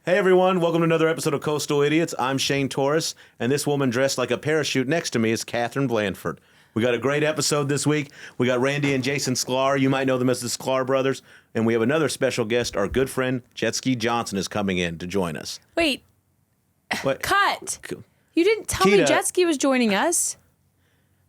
Hey everyone, welcome to another episode of Coastal Idiots. I'm Shane Torres, and this woman dressed like a parachute next to me is Catherine Blandford. We got a great episode this week. We got Randy and Jason Sklar. You might know them as the Sklar Brothers. And we have another special guest. Our good friend Jetski Johnson is coming in to join us. Wait. What? Cut. You didn't tell me Keida. Jetski was joining us.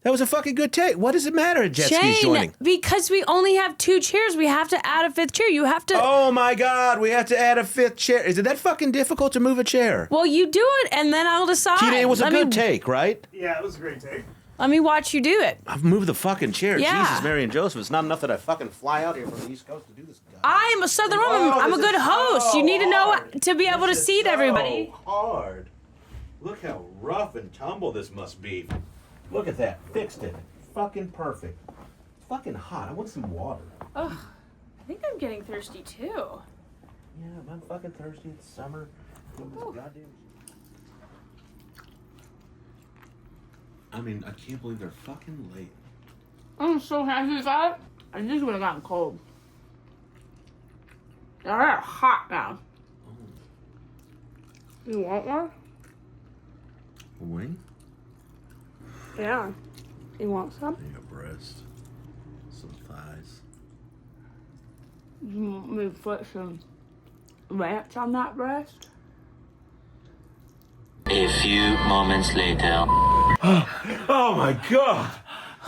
That was a fucking good take. What does it matter if Jetski's joining? Because we only have 2 chairs. We have to add a 5th chair. You have to... Oh my God, we have to add a 5th chair. Is it that fucking difficult to move a chair? Well, you do it, and then I'll decide. Keida, it was a good take, right? Yeah, it was a great take. Let me watch you do it. I've moved the fucking chair. Yeah. Jesus, Mary and Joseph. It's not enough that I fucking fly out here from the East Coast to do this. I am a Southern woman. I'm a good host. You need to know to be able to seat everybody. Hard. Look how rough and tumble this must be. Look at that. Fixed it. Fucking perfect. It's fucking hot. I want some water. Ugh, I think I'm getting thirsty too. Yeah, I'm fucking thirsty. It's summer. Goddamn. I mean, I can't believe they're fucking late. I'm so happy with that. I just would have gotten cold. They're hot now. You want one? A wing? Yeah. You want some? A breast. Some thighs. You want me to put some ranch on that breast? A few moments later. Oh my God!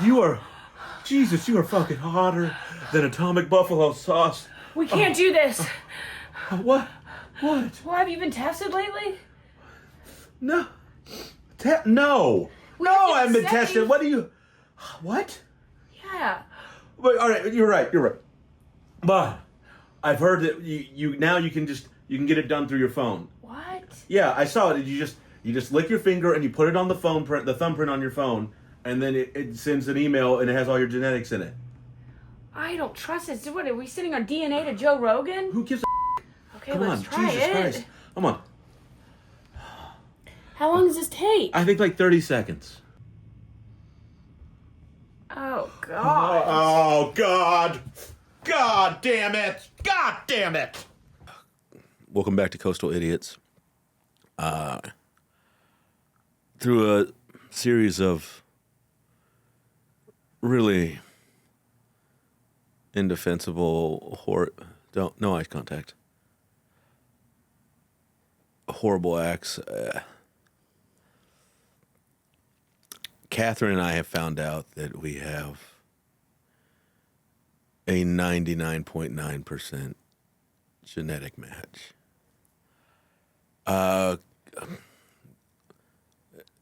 You are... Jesus, you are fucking hotter than atomic buffalo sauce. We can't do this. What? What? Well, have you been tested lately? No. No. No, I haven't been tested. What do you... What? Yeah. Wait, all right, you're right. But I've heard that you now you can get it done through your phone. What? Yeah, I saw it. You just lick your finger and you put it on the thumbprint on your phone, and then it sends an email and it has all your genetics in it. I don't trust this. What, are we sitting on DNA to Joe Rogan? Who gives a Okay, Come let's on, try Jesus it. Christ. Come on. How long does this take? I think like 30 seconds. Oh, God. Oh, God. God damn it. God damn it. Welcome back to Coastal Idiots. Through a series of really indefensible, no eye contact, horrible acts, Catherine and I have found out that we have a 99.9% genetic match.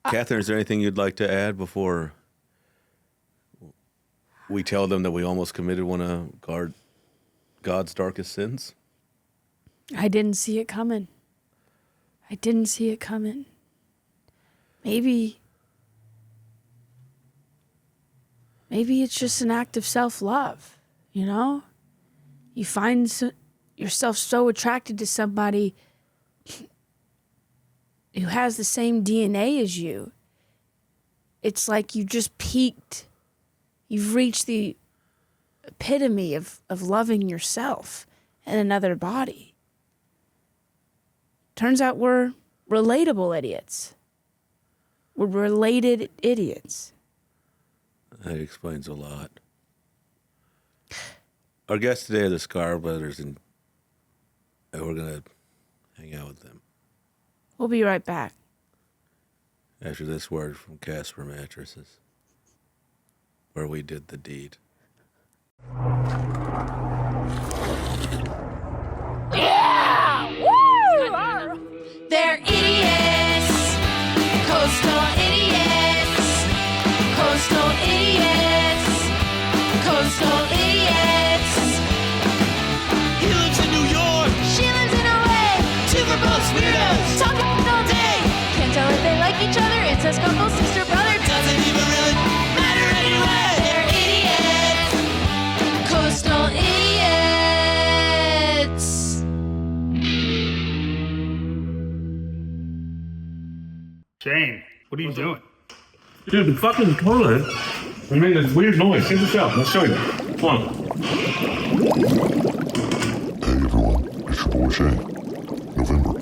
Catherine, is there anything you'd like to add before we tell them that we almost committed one of God's darkest sins? I didn't see it coming. Maybe it's just an act of self-love, you know? You find yourself so attracted to somebody who has the same DNA as you. It's like you just peaked. You've reached the epitome of loving yourself and another body. Turns out we're relatable idiots. We're related idiots. That explains a lot. Our guests today are the Sklar Brothers, and we're going to hang out with them We'll be right back. after this word from Casper Mattresses, where we did the deed. They're idiots, coastal idiots, coastal idiots, coastal idiots. He lives in New York. She lives in LA. Two for both weirdos. Talking all day. Can't tell if they like each other. It's a couple sister brother. Doesn't even really matter anyway. They're idiots, coastal idiots. Shane, what are you doing? Dude, the fucking toilet. We made this weird noise. Check this out. Let's show you. Come on. Hey everyone, it's your boy Shane. November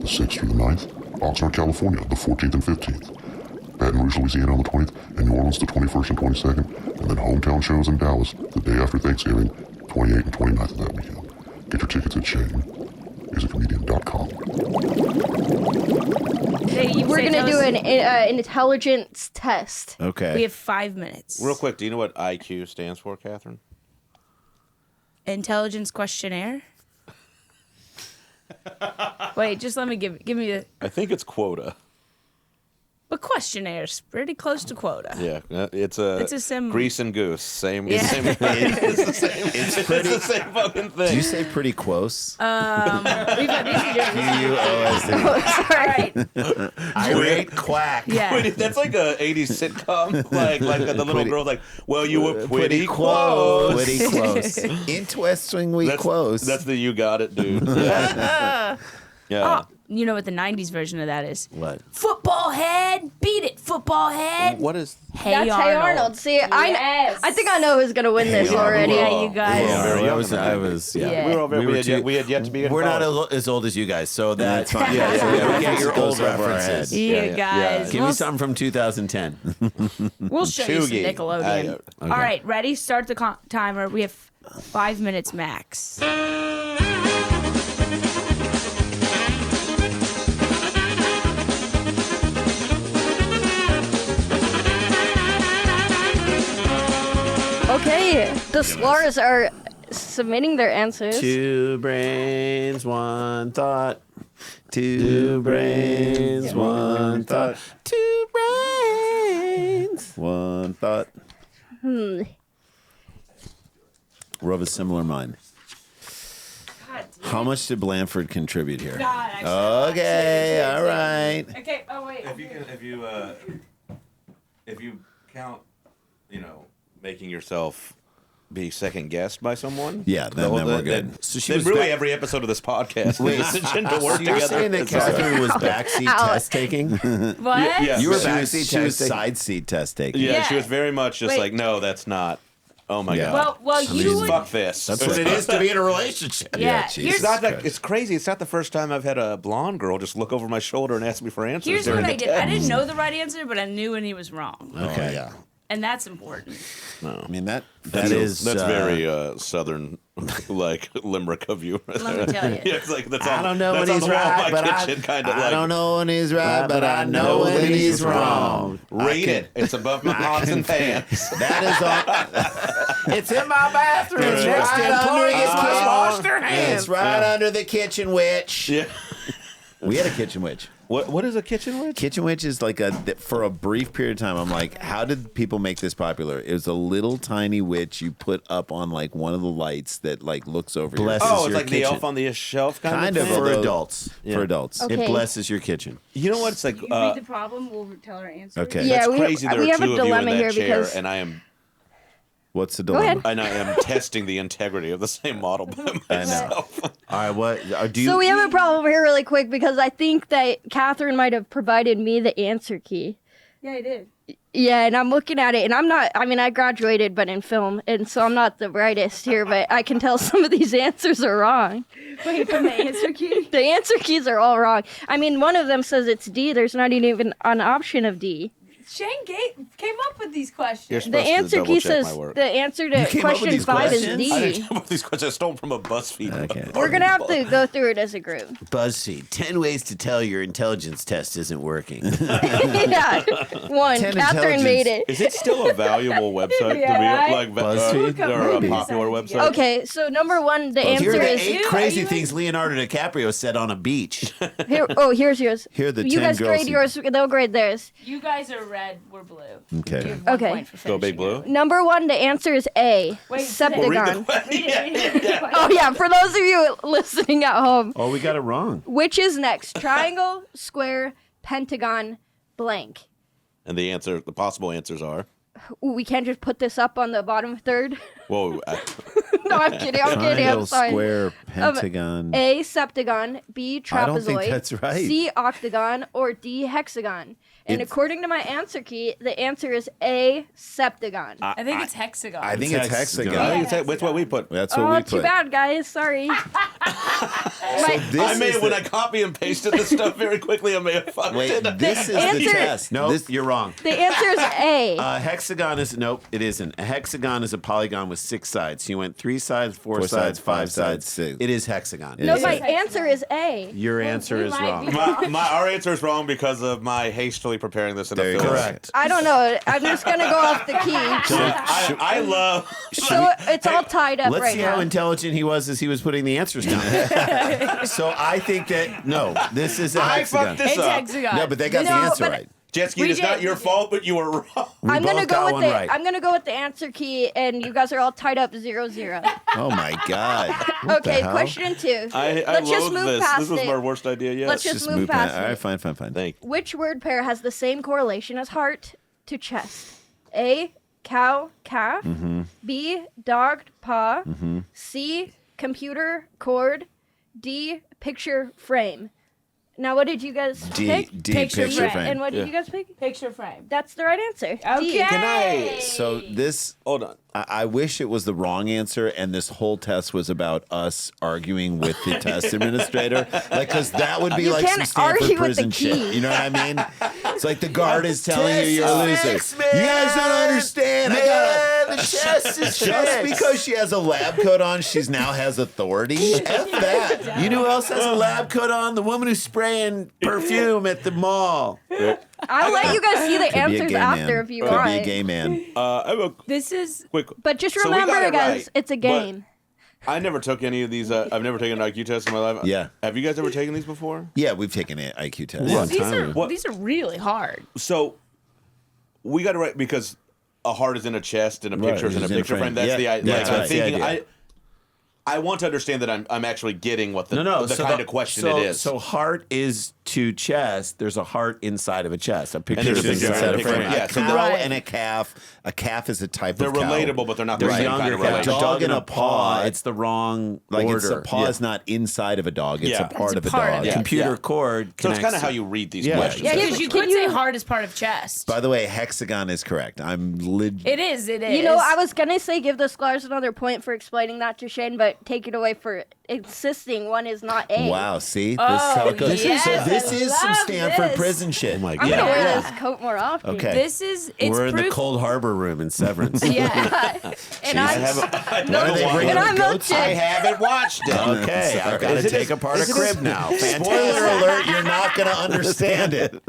6th through the 9th, Oxnard, California, the 14th and 15th, Baton Rouge, Louisiana on the 20th, and New Orleans the 21st and 22nd, and then hometown shows in Dallas the day after Thanksgiving, 28th and 29th of that weekend. Get your tickets at ShaneIsAComedian.com. We're going to do an intelligence test. Okay. We have 5 minutes. Real quick, do you know what IQ stands for, Catherine? Intelligence questionnaire. Wait, just let me give me the. I think it's quota. But questionnaire's pretty close to quota. Yeah, it's a sim. grease and goose. Same. Yeah. Same it's the same. It's the same fucking thing. Did you say pretty close? We've got these to do. Q-U-O-S-E. Sorry. Irate quack. Yeah. Wait, that's like a 80s sitcom. like the little girl, like, well, you were pretty close. Pretty close. Interestingly close. That's the you got it, dude. Yeah. Oh, you know what the 90s version of that is? What? Football head. Beat it, football head. What is? Hey That's Arnold. Hey Arnold. See, I think I know who's going to win this already. Yeah, you guys. I was, Yeah. We were over. We We, were had too- yet, we had yet to be. We're not as old as you guys, so that's fine. Yeah, we get your old references. You guys. Give me something from 2010. We'll show you some Chuggy. Nickelodeon. Okay. All right, ready? Start the timer. We have 5 minutes max. Okay, the Sklars are submitting their answers. 2 brains, 1 thought. 2 brains, 1 thought. 2 brains, 1 thought. We're of a similar mind. How much did Blanford contribute here? Okay, all right. Okay, oh wait. If you count, making yourself be second guessed by someone. Yeah, then we're good. So she was really every episode of this podcast. Wait, to work You're together. saying that Catherine was backseat test taking? What? Yeah. You were She was- backseat. She was side seat test taking. Yeah, Yeah. she was very much just Wait. like, no, that's not. Oh my Yeah. god. Well, you would. Fuck this. That's what it is to be in a relationship. Yeah, Jesus here's- It's not that, Christ. it's crazy. It's not the first time I've had a blonde girl just look over my shoulder and ask me for answers. Here's during what I the did. I test. didn't know the right answer, but I knew when he was wrong, Okay. yeah. and that's important. I mean that That's is very southern, like limerick of you. Let me tell you. Yeah, it's like that's I on, don't know that's when on he's the wall of right, my but kitchen, kind of I like, don't know when he's right, but I know when he's wrong. Rate it. It's above my pots and pans. That is all. It's in my bathroom. It's right under the kitchen. It's right under the kitchen witch. Yeah. We had a kitchen witch. What is a kitchen witch? Kitchen witch is like for a brief period of time. I'm like, how did people make this popular? It was a little tiny witch you put up on like one of the lights that like looks over your Oh, it's your like the kitchen. elf on the shelf Kind of of thing? for adults. Yeah. For adults, Okay. it blesses your kitchen. You know what? It's like You read the problem. We'll tell our answer. Okay. Yeah, it's we crazy. have, There we are have two a of you in dilemma that here chair, because and I am What's the ahead. dilemma? I am testing the integrity of the same model by myself. All right, what do you? So we have a problem here really quick because I think that Catherine might have provided me the answer key. Yeah, I did. Yeah, and I'm looking at it, and I'm not, I mean, I graduated, but in film, and so I'm not the brightest here, but I can tell some of these answers are wrong. Wait, from the answer key? The answer keys are all wrong. I mean, one of them says it's D. There's not even an option of D. Shane came up with these questions. You're The supposed to answer key double-check says my work. the answer to came up with question these 5 is questions? D. I didn't come up with these questions. I stole them from a BuzzFeed. Okay. We're gonna have to go through it as a group. BuzzFeed, 10 ways to tell your intelligence test isn't working. Yeah, 1. 10 Catherine made it. Is it still a valuable website Yeah. to be like BuzzFeed? or a popular website? Okay, so number 1, the Here answer are the is 8 crazy things Leonardo DiCaprio said on a beach. here. Oh, here's yours. Here are the You 10 guys girls grade who- yours. They'll grade theirs. You guys are red. We're blue. Okay. You have 1 Okay. point for Go Big finishing Blue. Number 1, the answer is A. Wait, Septagon. Read it. Oh yeah, for those of you listening at home, Oh, we got it wrong. which is next? Triangle, square, pentagon, blank. And the possible answers are. Ooh, we can't just put this up on the bottom third. Whoa. No, I'm kidding. I'm kidding. Triangle, I'm sorry. square, pentagon. A, septagon, B, trapezoid, I don't think that's right. C, octagon, or D, hexagon. And It's- according to my answer key, the answer is A, septagon. I think it's hexagon. I think it's hexagon. I think it's, that's what we put. That's what Oh, we too put. bad, guys. Sorry. When I copy and pasted this stuff very quickly, I may have fucked it. Wait, this is the answer- test. No, This- you're wrong. The answer is A. A hexagon is nope. It isn't. A hexagon is a polygon with 6 sides. You went 3 sides, 4 sides, 5 sides. 6. It is hexagon. No, is my it. answer is A. Your answer is wrong. Our answer is wrong because of my hastily preparing this in a There you film. go. Correct. I don't know. I'm just gonna go off the key. I love. So it's all tied up Let's right see now. how intelligent he was as he was putting the answers down. So I think that no, this is a I hexagon. fucked this It's up. hexagon. No, but they got the No, answer but- right. Jetski, it's not your fault, but you were wrong. I'm gonna both go got with one the. right. I'm gonna go with the answer key, and you guys are all tied up 0-0. Oh my God. What the Okay, hell? question 2. I Let's just loathe move this. past This was it. my worst idea yet. Let's just move past All right, it. fine. Thank you. Which word pair has the same correlation as heart to chest? A. Cow, calf. B. Dog, paw. C. Computer, cord. D. Picture, frame. Now, what did you guys pick? D, Picture frame. And what did you guys pick? Picture frame. That's the right answer. D. Okay. Can I? So this, Hold on. I wish it was the wrong answer, and this whole test was about us arguing with the test administrator, like because that would be You like some can't Stanford argue with prison the key. shit. You know what I mean? It's like the guard is telling you test you're a is loser. fixed, man. You guys don't understand. I got the chest is just fixed. because she has a lab coat on, she's now has authority. F that. You know who else has a lab coat on? The woman who's spraying perfume at the mall. I'll let you guys see the Could be a answers gay after man. if you Could want. be a gay man. I have a This is quick. But just So we remember, got it guys, right, it's a but- game. I never took any of these. I've never taken an IQ test in my life. Yeah. Have you guys ever taken these before? Yeah, we've taken an IQ test. Yeah. these are What? these are really hard. So we got it right because a heart is in a chest and a Right, picture is in a it's in a picture frame. frame. That's Yeah, the idea. that's Like, right. I'm thinking. That's the idea. I want to understand that I'm actually getting what the So kind of question it is. So heart is to chest. There's a heart inside of a chest. A picture there's is a picture inside in a a frame. frame. Yeah, A so cow Right. and a calf. A calf is a type They're of cow. relatable, but they're not the They're same younger kind of cows. relation. A dog and a paw. It's the wrong Like order. it's a paw is not inside of a dog. It's Yeah. a part It's a of a part of dog. it. Computer Yeah. cord. So it's connects kind of to- how you read these Yeah. questions. Yeah, Can- because you can could you- say heart is part of chest. By the way, hexagon is correct. I'm legit. It is. It is. You know, I was gonna say give the Sklars another point for explaining that to Shane, but take it away for insisting one is not A. Wow, see? This Oh, is how it goes. yes, So this I is some love Stanford this. prison shit. Oh my I'm God. gonna wear Yeah. this coat more often. Okay. This is. It's We're in the proof. Cold Harbor room in Severance. Yeah. And I I'm. haven't. I Why do they don't bring And in I'm the goats? milkshake. I haven't watched it. Okay, I've got to Is it take as- apart a is it crib as- now. Spoiler Fantastic. alert, you're not going to understand it.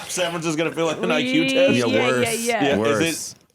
Severance is going to feel like an Yeah, IQ test. Yeah, worse. Yeah. Yeah, Worse.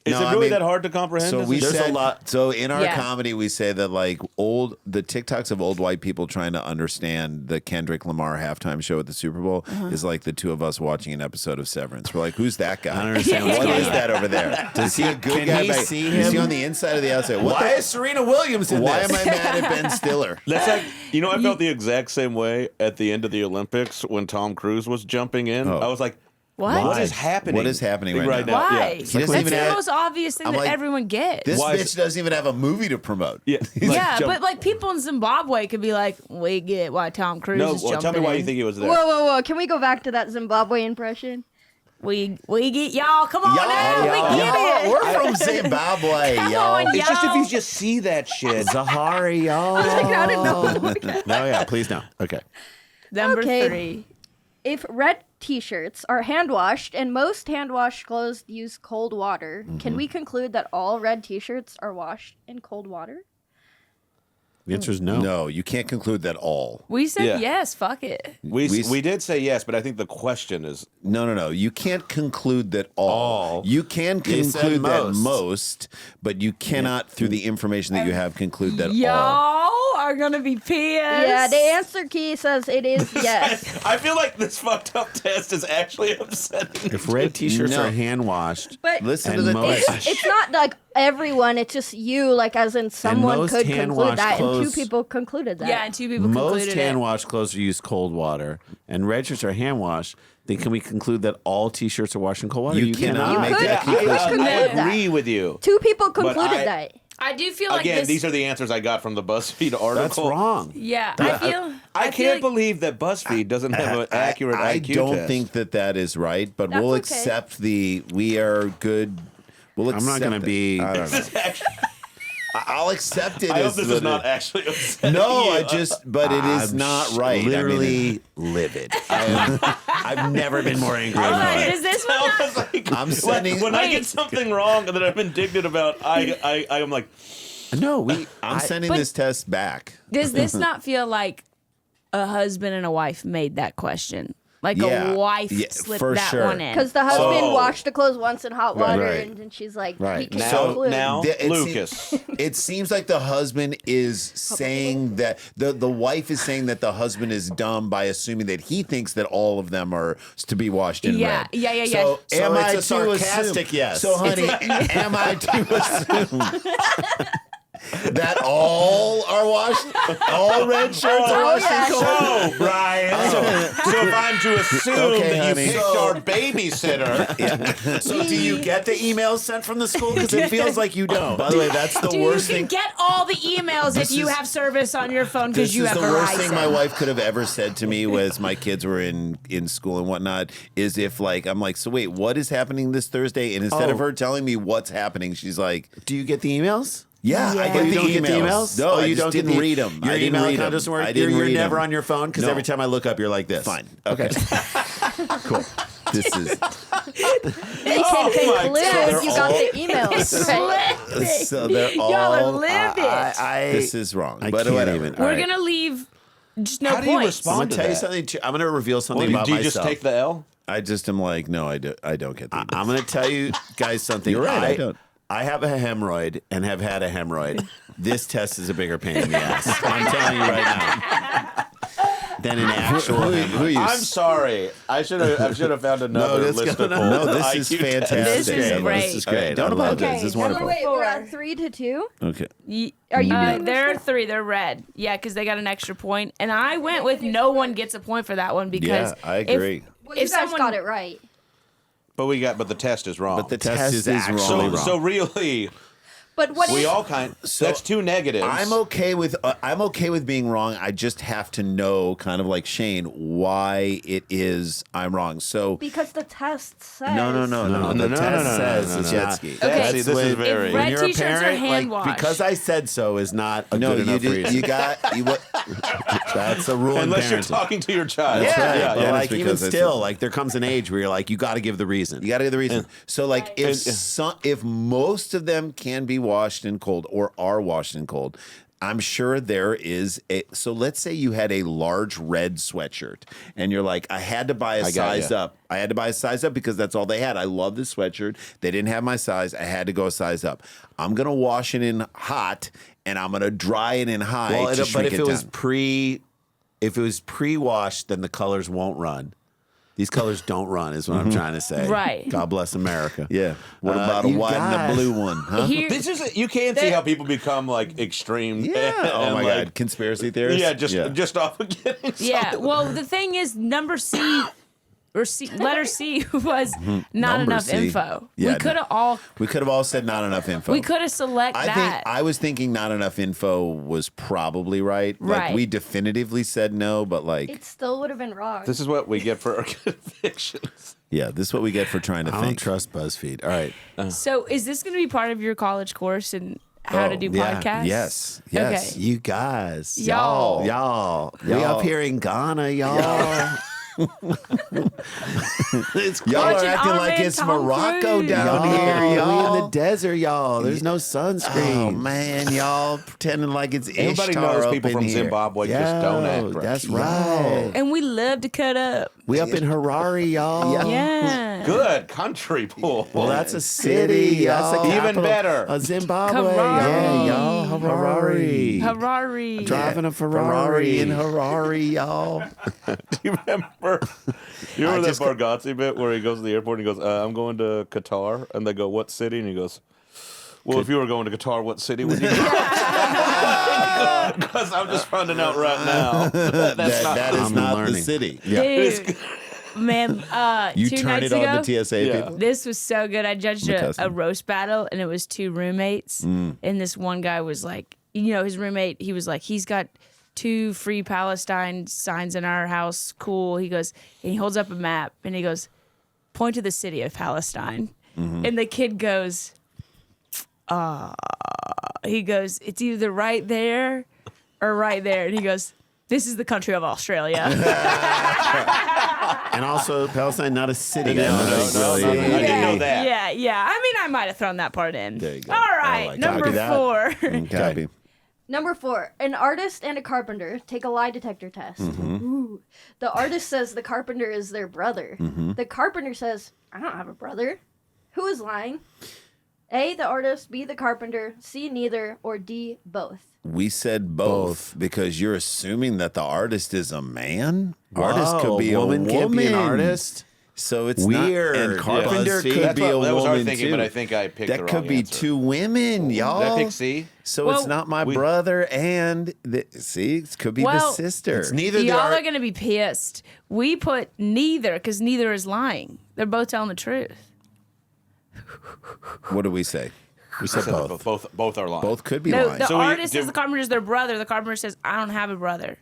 Is it No, I really mean- that hard to comprehend? So Is we it- There's a said, lot- So in our Yeah. comedy, we say that like the TikToks of old white people trying to understand the Kendrick Lamar halftime show at the Super Bowl is like the two of us watching an episode of Severance. We're like, who's that guy? I don't understand What what's is going that over there? Does he a good Can guy? he back- see Is he him? on the inside or the outside? What Why the- is Serena Williams in Why this? am I mad at Ben Stiller? That's like, you know, I felt the exact same way at the end of the Olympics when Tom Cruise was jumping in. Oh. I was like, What? what is happening? What is happening right now? Why? Yeah. doesn't That's even the have- most obvious thing I'm that like, everyone gets. This Why is bitch doesn't even have a movie to promote. Yeah. yeah, jump- but like people in Zimbabwe could be like, we get why Tom Cruise No, is well, jumping tell me why in. you think he was there. Whoa. Can we go back to that Zimbabwe impression? We get y'all. Come on now, we get it. We're from Zimbabwe, Come y'all. on, It's just if y'all. you just see that shit. Zahari, y'all. I didn't know. No, yeah, please no. Okay. Number Okay. 3. If red t-shirts are hand washed and most hand washed clothes use cold water, can we conclude that all red t-shirts are washed in cold water? The answer is no. No, you can't conclude that all. We said Yeah. yes. Fuck it. We We- did say yes, but I think the question is No. You can't conclude that all. You can You said conclude that most. most, but you cannot, through the information that you have, conclude that all. Y'all are gonna be pissed. Yeah, the answer key says it is yes. I feel like this fucked up test is actually upsetting. If red T-shirts No. are hand washed, But Listen and to the most, it's not like everyone, it's just you, like as in someone most could hand conclude washed that, and clothes- 2 people concluded that. Yeah, and 2 people most concluded hand it. washed clothes are used cold water, and red shirts are hand washed. Then can we conclude that all T-shirts are washed in cold water? You cannot You make could- that you could conclusion. I conclude that. agree with you. 2 people concluded I- that. I do feel like Again, this. these are the answers I got from the BuzzFeed article. That's wrong. yeah, I feel. I feel can't like- believe that BuzzFeed doesn't have an accurate I IQ don't test. think that is right, but That's we'll okay. accept we are good. We'll I'm not accept going to it. be. I don't know. I'll accept it. I hope as this what is not it- actually upsetting No, you. but it is not right. Literally livid. I've never been more angry. Hold in my on, life. does this one I not- was like, I'm sending. when I get something wrong that I'm indignant about, I'm like, No, I'm sending But- this test back. Does this not feel like a husband and a wife made that question? Like Yeah. a wife Yeah, slipped for that sure. one in. Because the husband Oh. washed the clothes once in hot water, Right. and then she's like, Right. he can now, conclude. now, It Lucas. It seems like the husband is saying that the wife is saying that the husband is dumb by assuming that he thinks that all of them are to be washed in Yeah, red. yeah. So, So am I it's a to sarcastic assume, yes. So, honey, am I to assume that all are washed? All red shirts are washed yeah. in cold? So, Brian, so if I'm to assume Okay, that honey. you picked our babysitter, So do you get the emails sent from the school? Because it feels like you don't. By the way, that's the Dude, worst you can thing. get all the emails if This you is- have service on your phone because This you is have the worst thing Verizon. my wife could have ever said to me was my kids were in school and whatnot, is if like I'm like, so wait, what is happening this Thursday? And instead of her telling me what's happening, she's like, Do you get the emails? yeah, I Yeah. get You the don't emails. get the emails? No, oh, I you just don't didn't get the, read them. Your I didn't email read account them. doesn't work. I didn't You're read never them. on your phone because No. every time I look up, you're like this. Fine. Okay. Cool. This is They can conclude they're if you got all- the emails. Right. so they're all. Y'all are livid. This is wrong. I but can't whatever. even. We're All right. gonna leave just no How do you points. respond? I'm going to to tell you that. something. I'm going to reveal something do about you myself. just take the L? I just am like, no, I don't get the. I'm going to tell you guys something. You're right, I don't. I have a hemorrhoid and have had a hemorrhoid. This test is a bigger pain in the ass. I'm telling you right now. Than an actual hemorrhoid. Who you? I'm sorry. I should have found another this listicle. no, this is IQ test. fantastic. This is great. This is great. Don't I love apologize. it. This is Okay, wonderful. wait, we're at 3-2. Okay. Are you doing this there are now? 3. They're red. Yeah, because they got an extra point. And I went with no one gets a point for that one because Yeah, I agree. Well, you if guys someone got it right. But the test is wrong. But the test is actually so, wrong. so really, But what we is- all that's two negatives. I'm okay with being wrong. I just have to know, kind of like Shane, why it is I'm wrong. So because the test says. no. The test says Jetski. Okay. See, this is very. red When you're a t-shirts are parent, hand like, washed. because I said so is not a No, good you enough did. reason. You got. That's a rule in Unless you're parenting. talking to your child. yeah, right. but Yeah, like it's even because it's still, like there comes an age where you're like, you got to give the reason. You got to get the reason. So, like, if And- if most of them can be washed in cold or are washed in cold, I'm sure there is a. So let's say you had a large red sweatshirt, and you're like, I had to buy a got size ya. up. I had to buy a size up because that's all they had. I love this sweatshirt. They didn't have my size. I had to go a size up. I'm gonna wash it in hot, and I'm gonna dry it in high. Well, to but shrink if it was down. if it was pre-washed, then the colors won't run. These colors don't run, is what I'm trying to say. Right. God bless America. Yeah. What about a you white and a guys- blue one? Huh? Here, This is you can see how people become like extreme. Yeah. Oh and, my like, God. Conspiracy theorists. Yeah, just off of getting. yeah. something. Well, the thing is, number C or C, letter C was not Mm-hmm. Number enough C. info. Yeah, we could have all. We could have all said not enough info. We could have select I that. think I was thinking not enough info was probably right. Like Right. we definitively said no, but like It still would have been wrong. This is what we get for our convictions. yeah, this is what we get for trying to I don't think. trust BuzzFeed. All right. So, is this going to be part of your college course and how to do yeah. podcasts? Yes. Yes. Okay. You guys. Y'all. Y'all. We Y'all. up here in Ghana, y'all. It's Y'all are Watching acting our like man it's Tom Morocco Cruise. down here, We in y'all. the desert, y'all. There's no sunscreen. Oh man, y'all pretending like it's Everybody Ishtar knows up people in from here. Zimbabwe just don't act right. That's Yo. right. And we love to cut up. We up in Harare, y'all. Yeah. Good country pool. Well, that's a city. That's the y'all. Even capital better. of Zimbabwe. Harare. Yeah, y'all. Harare. Harare. Driving a Ferrari in Harare, y'all. Do you remember? You remember that Bargatze bit where he goes to the airport and he goes, "I'm going to Qatar," and they go, "What city?" And he goes, "Well, if you were going to Qatar, what city would you go?" Because I'm just finding out right now That is I'm not the learning. city. Dude. Man, You 2 turn nights it ago, on the TSA Yeah. people. this was so good. I judged a McCusker. roast battle, and it was 2 roommates. And this one guy was like, his roommate, he was like, he's got 2 free Palestine signs in our house. Cool. He goes, and he holds up a map, and he goes, point to the city of Palestine. And the kid goes, he goes, it's either right there or right there. And he goes, this is the country of Australia. And also, Palestine, not a city. No, I didn't know that. Yeah. I mean, I might have thrown that part in. There you go. All right, like number that. 4. Copy. Number 4, an artist and a carpenter take a lie detector test. Ooh. The artist says the carpenter is their brother. The carpenter says, I don't have a brother. Who is lying? A, the artist, B, the carpenter, C, neither, or D, both. We said both because you're assuming that the artist is a man. Wow, Artist could be a woman. Can't be an artist. So it's Weird. Not, and carpenter BuzzFeed. could That's be a what, that was our woman thinking, too. but I think I picked the that wrong could be answer. 2 women, y'all. Did I pick C? So Well, it's not my brother and see, it could be the Well, sister. It's neither Y'all the are going to be pissed. We put neither because neither is lying. They're both telling the truth. What do we say? We said both. Both are lying. Both could be No, lying. the So we artist says did- the carpenter is their brother. The carpenter says, I don't have a brother.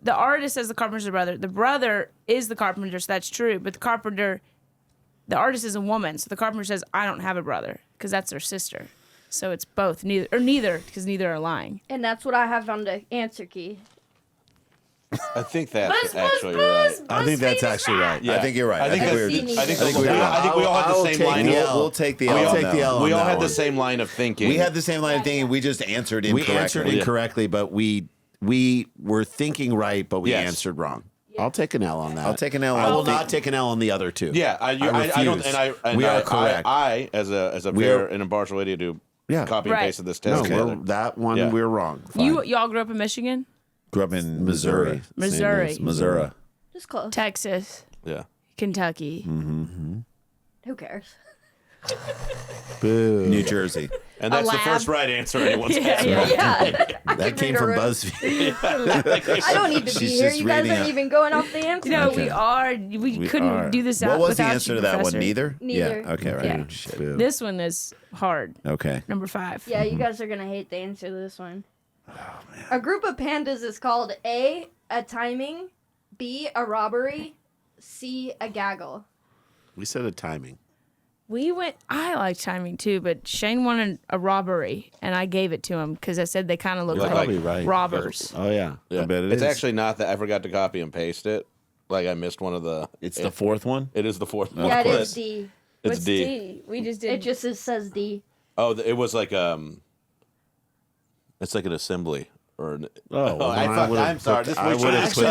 The artist says the carpenter's their brother. The brother is the carpenter, so that's true. But the artist is a woman, so the carpenter says, I don't have a brother, because that's their sister. So it's both, neither, because neither are lying. And that's what I have on the answer key. I think that's actually right. I think that's actually right. Yeah. I think you're right. I think I we see I think neither. we all had the same line. We'll take the L. I'll on take that the one. L. We all on had that the one. same line of thinking. We had the same line of thinking. We just answered We incorrectly. answered incorrectly, but we were thinking right, but we Yes. answered wrong. I'll take an L on that. I'll take an L I on will the- not take an L on the other two. Yeah, I don't. refuse. And We I, are correct. I as a We fair are- and impartial idiot, do Yeah. copy and Right. paste this No, test together. that one Yeah. we're wrong. Fine. Y'all grew up in Michigan? Grew up in Missouri. Missouri. Missouri. Just close. Texas, Yeah. Kentucky. Who cares? Boo. New Jersey. And that's the lab. first right answer anyone's Yeah, answered. Yeah. That came from BuzzFeed. I don't need to be She's here. just You guys reading aren't it. even going off the answer. No, Okay. we are. We couldn't are. do this out What was the without answer you, to that one? Professor. Neither? Neither. Yeah. Okay, right. Yeah. Shit. Boo. This one is hard. Okay. Number 5. Yeah, you guys are gonna hate the answer to this one. A group of pandas is called A, a timing, B, a robbery, C, a gaggle. We said a timing. I like timing too, but Shane wanted a robbery, and I gave it to him because I said they kind of look You're like probably right. robbers. Oh, yeah. Yeah. I bet it It's is. actually not that. I forgot to copy and paste it. Like I missed one of the. It's the fourth one? It is the fourth one. Yeah, it is D. It's What's D. We just It did. just says D. Oh, it was like it's like an assembly or. Oh, well, then I fucked- would've I'm sorry. put- This I we should would've I have actually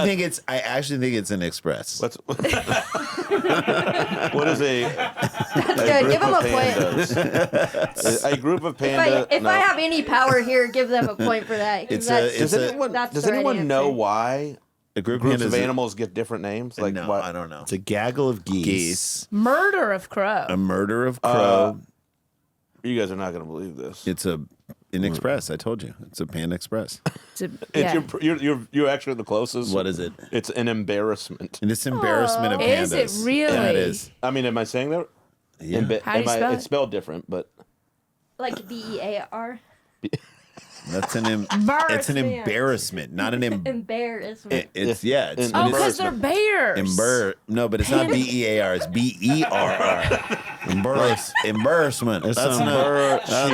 said- think it's an express. What's what is a Good. group Give him of a point. pandas? A group of If panda. I have any power here, give them a point for that. 'cause Does that's- anyone, that's does the right anyone know answer. why A group groups of pandas- animals get different names? Like no, what? I don't know. It's a gaggle of geese. Geese. Murder of crow. A murder of crow. You guys are not going to believe this. It's an express. I told you. It's a Panda Express. Yeah. You're actually the closest. What is it? It's an embarrassment. And it's embarrassment of Is pandas. it really? Yeah, it is. I mean, am I saying that? Yeah. How do you spell It's it? spelled different, but Like BEAR. That's an it's an embarrassment, not an Embarrassment. it's yeah. It's Oh, because they're bears. No, but it's not BEAR. It's BERR. Embarrassment. It's That's an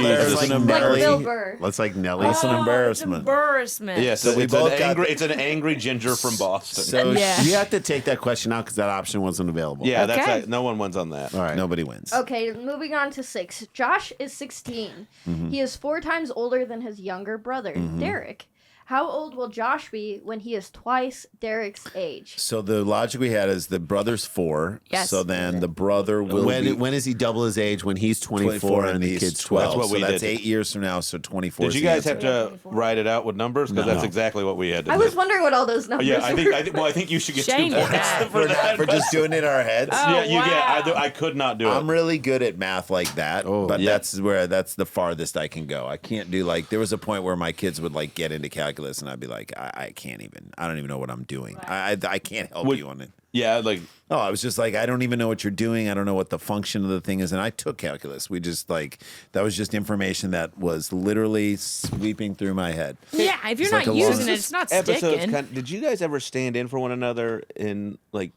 there's It's an like Like Nelly. Bill Burr. That's like Nelly. That's an embarrassment. Embarrassment. yes, So we it's both an got- angry. It's an angry ginger from Boston. So Yeah. You have to take that question out because that option wasn't available. yeah, Okay. that's no one wins on that. All right. nobody wins. Okay, moving on to 6. Josh is 16. He is 4 times older than his younger brother, Derek. How old will Josh be when he is twice Derek's age? So the logic we had is the brother's 4. Yes. So then the brother will be When does he double his age? When he's 24 and the he's kid's 12. That's what So we that's did. 8 years from now. So 24. Did you guys have to write it out with numbers? Because that's exactly what we had to I do. was wondering what all those numbers Yeah, I were. think. Well, I think you should get Shane 2 did points that. for that. for just doing it in our heads? Oh, Yeah, you wow. get. I could not do it. I'm really good at math like that, but yeah. that's the farthest I can go. I can't do like there was a point where my kids would like get into calculus and I'd be like, I can't even. I don't even know what I'm doing. I can't help you on it. Yeah, like Oh, I was just like, I don't even know what you're doing. I don't know what the function of the thing is. And I took calculus. We just like that was just information that was literally sweeping through my head. Yeah, if you're It's like not a using long- it, it's not episodes. sticking. Did you guys ever stand in for one another in like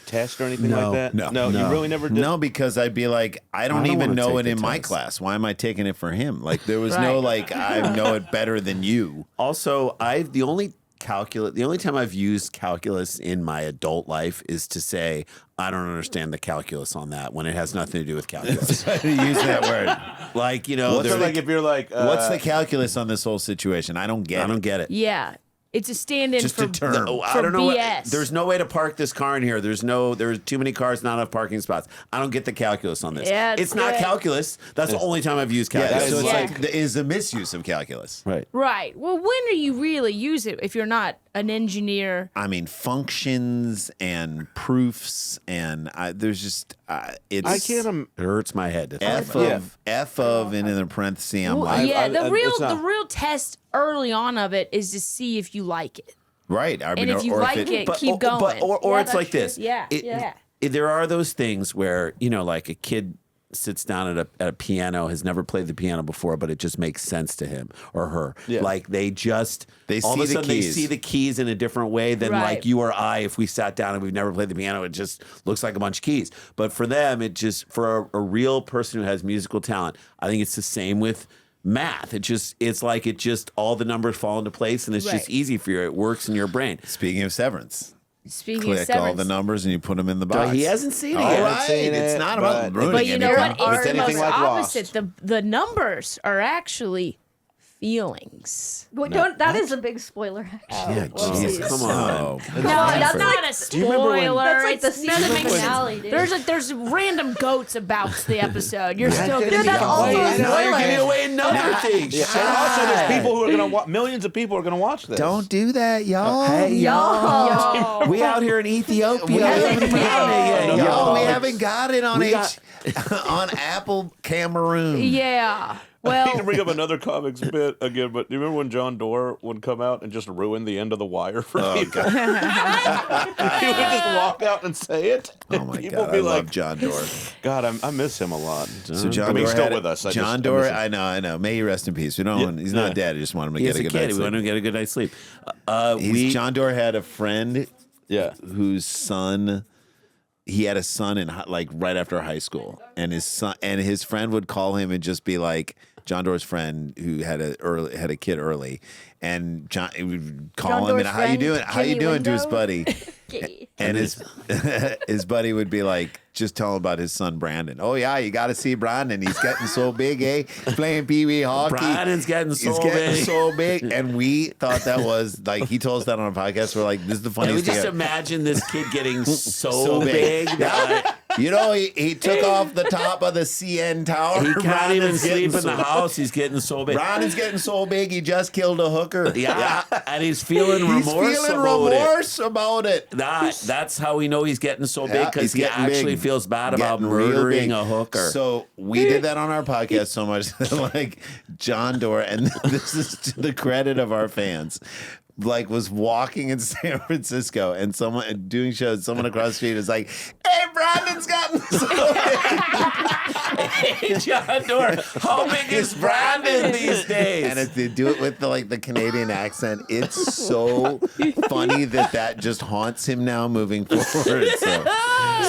test or anything No. like that? No. You really never did. No, because I'd be like, I don't don't even wanna know take it the in my test. class. Why am I taking it for him? Like there was no like I know it better than you. Also, the only time I've used calculus in my adult life is to say I don't understand the calculus on that when it has nothing to do with calculus. Use that word. Like, you know, What's there's like if you're like, What's the calculus on this whole situation? I don't get it. Yeah. It's a stand-in Just for, a term. I don't know. BS. There's no way to park this car in here. There's too many cars, not enough parking spots. I don't get the calculus on this. Yeah, it's not good. calculus. That's the only time I've used Yeah, calculus. so it's Yeah. like is a misuse of calculus. Right. Right. Well, when do you really use it if you're not an engineer? I mean, functions and proofs, and there's just it's. I can't. It hurts my head to think F about. of F of, and in the parentheses, I'm Well, like, yeah, the it's not- real test early on of it is to see if you like it. right. I mean, And if you or like if it, keep going. Or Yeah, it's like that's this. true. Yeah, yeah. There are those things where, you know, like a kid sits down at a piano, has never played the piano before, but it just makes sense to him or her. Yeah. Like they all see of a the sudden they keys. see the keys in a different way than Right. like you or I, if we sat down and we've never played the piano, it just looks like a bunch of keys. But for them, for a real person who has musical talent, I think it's the same with math. It's like all the numbers fall into place and it's just Right. easy for you. It works in your brain. Speaking of Severance, Speaking of click all Severance. the numbers and you put them in the box. He hasn't seen it All yet. right, seen it's it, not about but- ruining But you know anything. what? If it's It's anything most like opposite. Lost. The numbers are actually feelings. Wait, that is a big spoiler. Actually. Yeah, Jesus, come on. Oh. No, that's not a you remember when- spoiler. That's like the It's none of season it makes finale, sense. dude. There's random goats about the episode. You're still gonna Dude, be that's going, also a "Wait, Now you're spoiler. giving away another thing. Yeah. And also, there's people who are gonna millions of people are gonna watch this. Don't do that, y'all. Hey, Yo. we out here in Ethiopia. We haven't living got it. Yo. Yo, we haven't got it on We got- on Apple Cameroon. Yeah. I hate to Well, bring up another comics bit again, but do you remember when John Doerr would come out and just ruin the end of the wire for people? He would just walk out and say it. Oh my People God, be I like, love John Doerr. God, I miss him a lot. So John I mean, Doerr he's still had with us. John Doerr, I know. May he rest in peace. We don't. He's not dead. I just want him to He get has a a good kid. night's We want him sleep. to get a good night's sleep. John Doerr had a friend Yeah. whose son. He had a son in like right after high school, and his friend would call him and just be like, John Doerr's friend who had a kid early, and John would call John him Doerr's and how you friend, doing? How you Jimmy doing to his Window? buddy? Okay. And his buddy would be like, just tell him about his son Brandon. Oh yeah, you got to see Brandon. He's getting so big, eh? Playing pee wee hockey. Brandon's getting so He's getting big. so big, and we thought that was like he told us that on a podcast. We're like, this is the And we funniest just thing. imagine this kid getting so, So big, big. that You know, he took off the top of the CN tower. he can't even Brandon's sleep getting in the house. He's getting so big. Brandon's getting so big, he just killed a hooker. Yeah, and he's feeling He's remorse feeling about remorse about it. That's how we know he's getting so big Yeah, because he's he getting actually big. feels bad about Getting real murdering big. a hooker. So we did that on our podcast so much that like John Doerr, and this is to the credit of our fans, like was walking in San Francisco and someone doing shows, someone across the street is like, hey, Brandon's gotten so Hey, John Doerr, how big is Brandon these days? And if they do it with the Canadian accent, it's so funny that just haunts him now moving forward.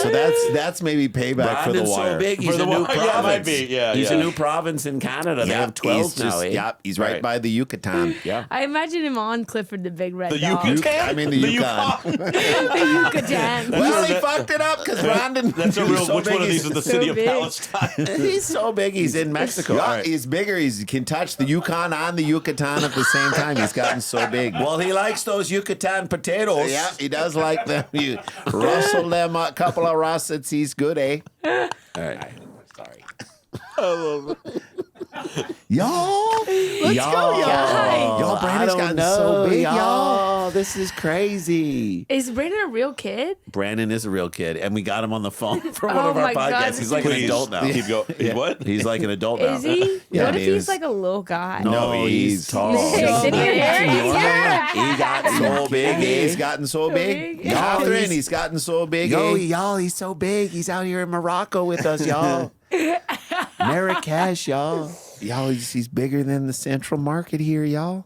So that's maybe payback for the Brandon's Wire. so big, he's For a The new Wire, yeah, province. might be, yeah, he's yeah. a new province in Canada. They have 12 now. He's right by the Yucatan. Yeah. I imagine him on Clifford the Big Red The Dog. Yucatan? I mean the Yukon. The Yucatan. Well, he fucked it up because Brandon. That's a real. so Which one big of these he's- is the so city of big. Palestine? He's so big, he's in Mexico. Yeah, All right. he's bigger. He can touch the Yukon and the Yucatan at the same time. He's gotten so big. Well, he likes those Yucatan potatoes. Yeah, he does like them. You rustle them a couple of russets. He's good, eh? All right. Sorry. Y'all, Let's go, guys. Y'all, Brandon's gotten so big, y'all. This is crazy. Is Brandon a real kid? Brandon is a real kid, and we got him on the phone for one Oh of our my God, podcasts. He's like an Please, adult now. Keep going. What? He's like an adult now. Is he? Yeah, What if he he's is. like a little guy? No, he's tall. Did you hear it? He got so big. He's gotten so big. big. Catherine, he's gotten so big. Yo, eh? y'all, he's so big. He's out here in Morocco with us, y'all. Marrakesh, y'all. Y'all, he's bigger than the Central Market here, y'all.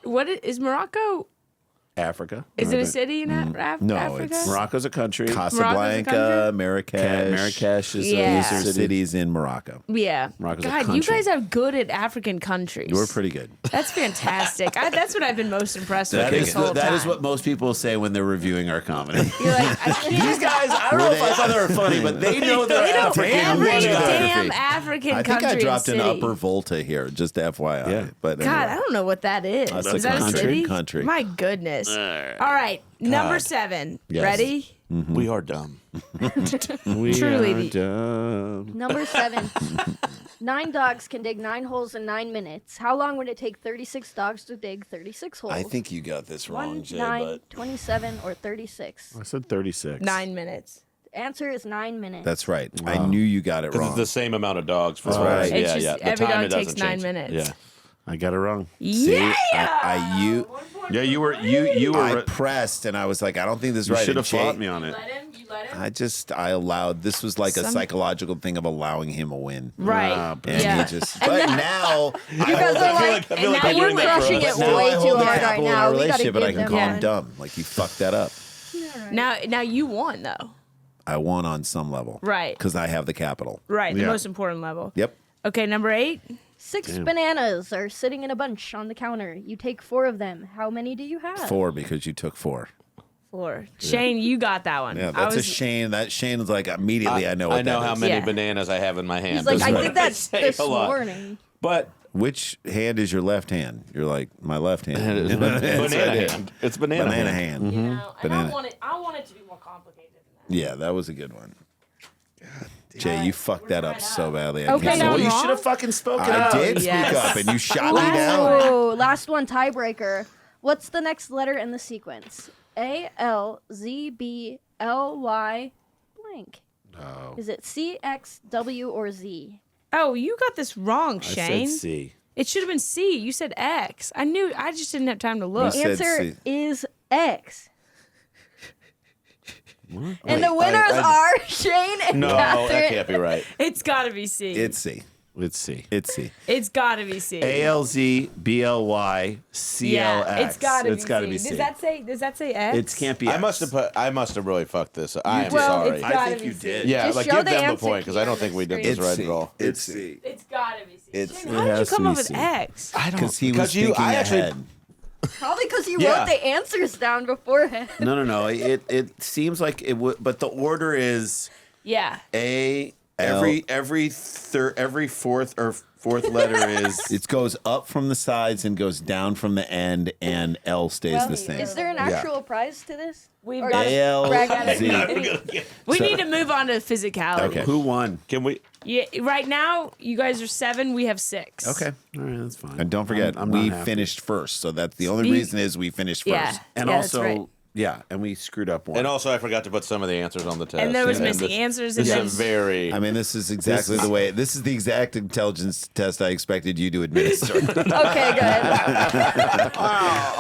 What is Morocco? Africa. Is it a city in No, Africa? it's Morocco's a country. Casablanca, Marrakesh. Marrakesh is Yeah. These are cities in Morocco. Yeah. Morocco's a God, you country. guys are good at African countries. We're pretty good. That's fantastic. That's what I've been most impressed with That this is whole that time. is what most people say when they're reviewing our comedy. You're like, I can't. These guys, I don't know if I thought they were funny, but they know they're They know African. every geography. damn African I country think I dropped and an city. upper Volta here, just FYI. Yeah. But God, I don't know what that is. That's Is a that a country. city? Country. My goodness. All right, number 7. Yes. Ready? We are dumb. We Truly are the- dumb. Number 7. 9 dogs can dig 9 holes in 9 minutes. How long would it take 36 dogs to dig 36 holes? I think you got this wrong, 1, Jay. 9, 27, or 36. I said 36. 9 minutes. The answer is 9 minutes. That's right. I knew you got it Because wrong. it's the same amount of dogs. For right. Yeah, It's just yeah. The every time dog it doesn't takes 9 change. minutes. Yeah. I got it wrong. Yeah. Yeah, you were you I were. pressed and I was like, I don't think this is You right. should And have fought Jay- me on it. You let him? I allowed, this was like a Some- psychological thing of allowing him a win. Right. And yeah. he just, but now, You guys are like, I feel like and you're now doing we're that for crushing us. it now way I too hold the hard right capital in now. our We gotta relationship, but I give can them call one. him dumb. Like, you fucked that up. Now you won though. I won on some level. Right. Because I have the capital. Right. The Yeah. most important level. Yep. Okay, number 8. 6 bananas are sitting in a bunch on the counter. You take 4 of them. How many do you have? 4 because you took 4. 4. Shane, you got that one. Yeah, I that's a was- Shane. That Shane was like, immediately I know what I know that how is. many Yeah. bananas I have in my hand. He's like, That's I what did that say this a lot. morning. But Which hand is your left hand? You're like, my left hand. it's banana hand. It's banana, Banana hand. hand. You know, and Banana. I want it to be more complicated than Yeah, that was a good one. Jay, you fucked that up so badly. I Okay, can't now Well, say- you wrong? should have fucking spoken I up. did yes. speak up, and you shot me down. Oh, last one, tiebreaker. What's the next letter in the sequence? A, L, Z, B, L, Y, blank. Oh. Is it C, X, W, or Z? Oh, you got this wrong, I Shane. said C. It should have been C. You said X. I knew. I just didn't have time to look. said Answer C. is X. Wait, And the winners are Shane and No, Catherine. that can't be right. It's got to be C. It's C. Let's see. It's C. It's got to be C. ALZBLY CLX. Yeah, it's got to It's gotta be be C. C. Does that say X? It can't be. I X. must have really fucked this. I am Well, sorry. it's I gotta think be you C. did. Yeah, Just like show give the them the answer point because I here don't on think the we did screen. this right C. at all. It's C. It's got to be C. It's- Shane, it how did you has to come be up with C. X? I don't Because he was because you. thinking I actually. ahead. Probably because you Yeah. wrote the answers down beforehand. No. It seems like it would, but the order is Yeah. A. Every fourth letter is. It goes up from the sides and goes down from the end, and L stays the same. Is there an actual prize to this? We've Or got just A-L-Z. brag on it? We need to move on to physicality. Okay. Who won? Can we? Yeah, right now, you guys are 7. We have 6. Okay. All right, that's fine. And don't forget, I'm not we happy. finished first, so that's the only You- reason is we finished first. Yeah. And yeah, also, that's right. yeah, and we screwed up one. And also, I forgot to put some of the answers on the test. And there was Yeah, missing this- answers. This and is then- very. I mean, this is exactly the way. This is the exact intelligence test I expected you to administer. Okay, good.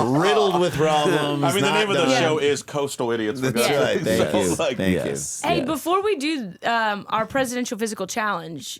Riddled with problems. I mean, the not name of the done. show is Coastal Idiots. for That's God's right. sake. Thank So, you. like, Thank yes. Hey, yes. before we do our presidential physical challenge,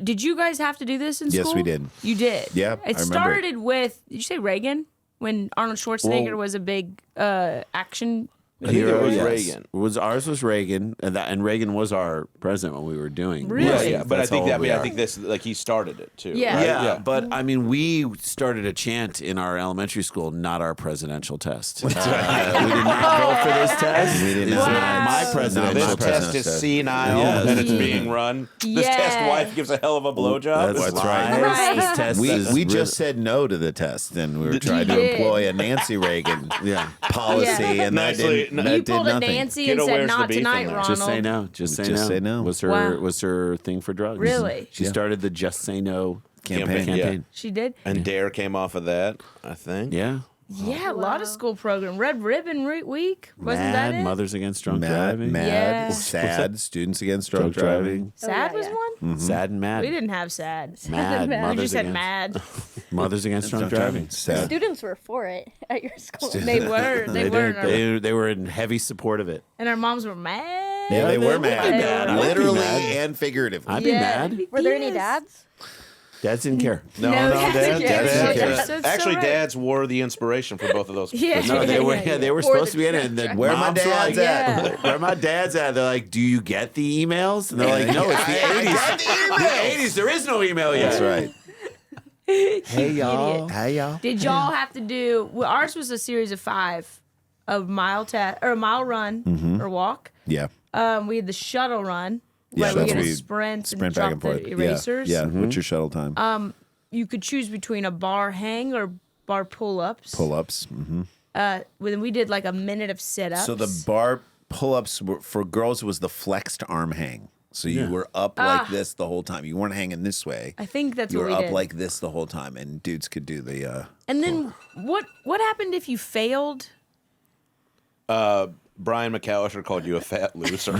did you guys have to do this in Yes, school? we did. You did? Yeah, I It remember. started with, did you say Reagan? When Arnold Schwarzenegger was a big action. I think it was Yes. Reagan. Ours was Reagan, and Reagan was our president when we were doing. Really? Yeah, Yeah, yeah. But I That's think how that. old we I are. think this like he started it too. Yeah. right? Yeah, but I mean, we started a chant in our elementary school, not our presidential test. We did not vote for this test. We did It's not. not my This presidential test test. is senile Yes. and it's being run. This Yeah. test wife gives a hell of a blowjob. That's That's right. right. This test is We just said no to the test, and we were trying to did. employ a Nancy Reagan Yeah. policy, Yeah. and that Nicely- didn't. You You That did pulled a nothing. Nancy Kiddo, and said, where's the not beef in tonight, there? Ronald. Just say no. Just say Just no. say no. Was Wow. her thing for drugs? Really? She started the Just Say No Campaign. campaign. She did? And Dare came off of that, I think. Yeah. Yeah, a lot of school program. Red Ribbon Week. Wasn't Mad that it? Mothers Against Drunk Mad, Driving. Yeah. sad, students against Drunk drug driving. Sad yeah, was yeah. one? Sad and mad. We didn't have sad. Mad. Mad. We Mothers just said against, mad. Mothers Against Drunk Driving. Sad. Students were for it at your school. They were. They They were. did. They were in heavy support of it. And our moms were mad. Yeah, they were would be mad, mad. I would be literally mad. and figuratively. I'd be mad. Were there any Yes. dads? Dads didn't care. No, dads dads, care. dads, That's so actually, right. dads were the inspiration for both of those. Yeah. No, they were. Yeah, they were supposed to be in it. And then Where my moms were dad's like, at? Where my dad's at? They're like, do you get the emails? And they're like, no, it's the I 80s. got the emails. The 80s. There is no email yet. That's right. Hey y'all. Hey, y'all. Did y'all have to do? Well, ours was a series of 5, a mile or a mile run or walk. Yeah. We had the shuttle run. Yeah, Where we that's get where a you sprint and back drop and forth. the erasers. Yeah. What's your shuttle time? You could choose between a bar hang or bar pull-ups. Pull-ups. When we did like a minute of sit-ups. So the bar pull-ups were, for girls was the flexed arm hang. So you were up like this the whole time. You weren't hanging this way. I think that's You what were we up did. like this the whole time, and dudes could do the. And then what happened if you failed? Brian McAllister called you a fat loser.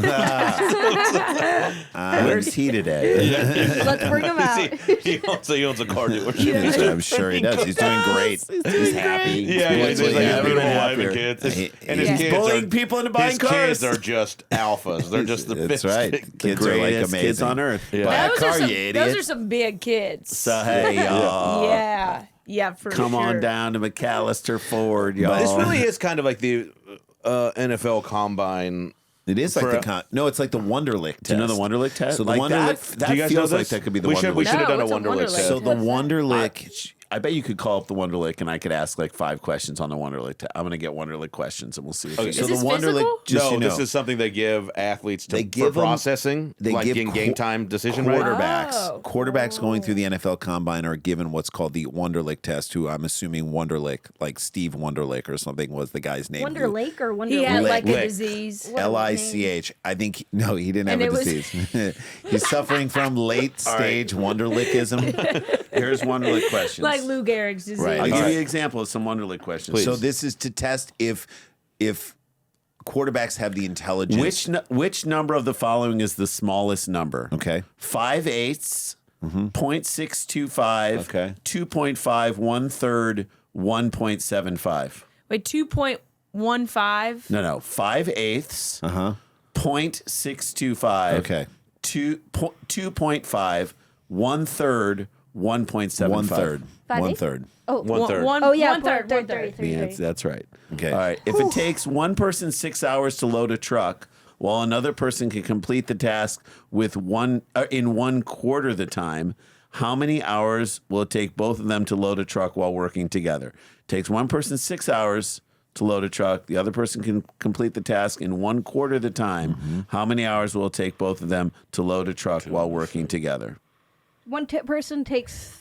Where's he today? Let's bring him out. he owns a car dealership. I'm sure he does. He's doing great. He's happy. Yeah, he's like Yeah, a beautiful yeah. wife and kids. And his He's kids bullying are, people into buying his cars. kids are just alphas. They're just the That's best. right. Kids are like Greatest amazing. kids on earth. Yeah. Buy a Those car, are some, you those idiot. are some big kids. So hey y'all. Yeah, for Come sure. on down to McAllister Ford, y'all. This really is kind of like the NFL Combine. It is like For the a- no, it's like the Wonderlic test. Do you know the Wonderlic test? So the like Wonderlic. that Do you guys feels know like this? that could be the we Wonderlic. should have done a what's a Wonderlic Wonderlic? test. So the Wonderlic. I bet you could call up the Wonderlic and I could ask like 5 questions on the Wonderlic. I'm going to get Wonderlic questions and we'll see. If Okay, we so get the this Wonderlic. physical? Just No, so you know, this is something they give athletes They for give them- processing, they like give in game time decision. Right? quarterbacks. Oh. Quarterbacks going through the NFL Combine are given what's called the Wonderlic test. Who I'm assuming Wonderlic, like Steve Wonderlic or something, was the guy's name. Wonder Lake or Wonder He had Lake? like a Lick. disease. Lich. I think no, he didn't have And a it was- disease. He's suffering from late stage Wonderlicism. Here's Wonderlic questions. Like Lou Gehrig's disease. Right. I'll All give right. you an example of some Wonderlic questions. So this is to test if quarterbacks have the intelligence. Which number of the following is the smallest number? Okay. 5/8, 0.625, Okay. 2.5, 1/3, 1.75. Wait, 2.15. No, 5/8, 0.625. Okay. 2.5, 1/3, 1.75. 1/3. 5/8? 1/3. Oh, One third. oh yeah, one third. The answer, that's right. Okay. All right. If it takes one person 6 hours to load a truck, while another person can complete the task with in 1/4 the time, how many hours will it take both of them to load a truck while working together? It takes one person 6 hours to load a truck. The other person can complete the task in 1/4 the time. How many hours will it take both of them to load a truck while working together? One person takes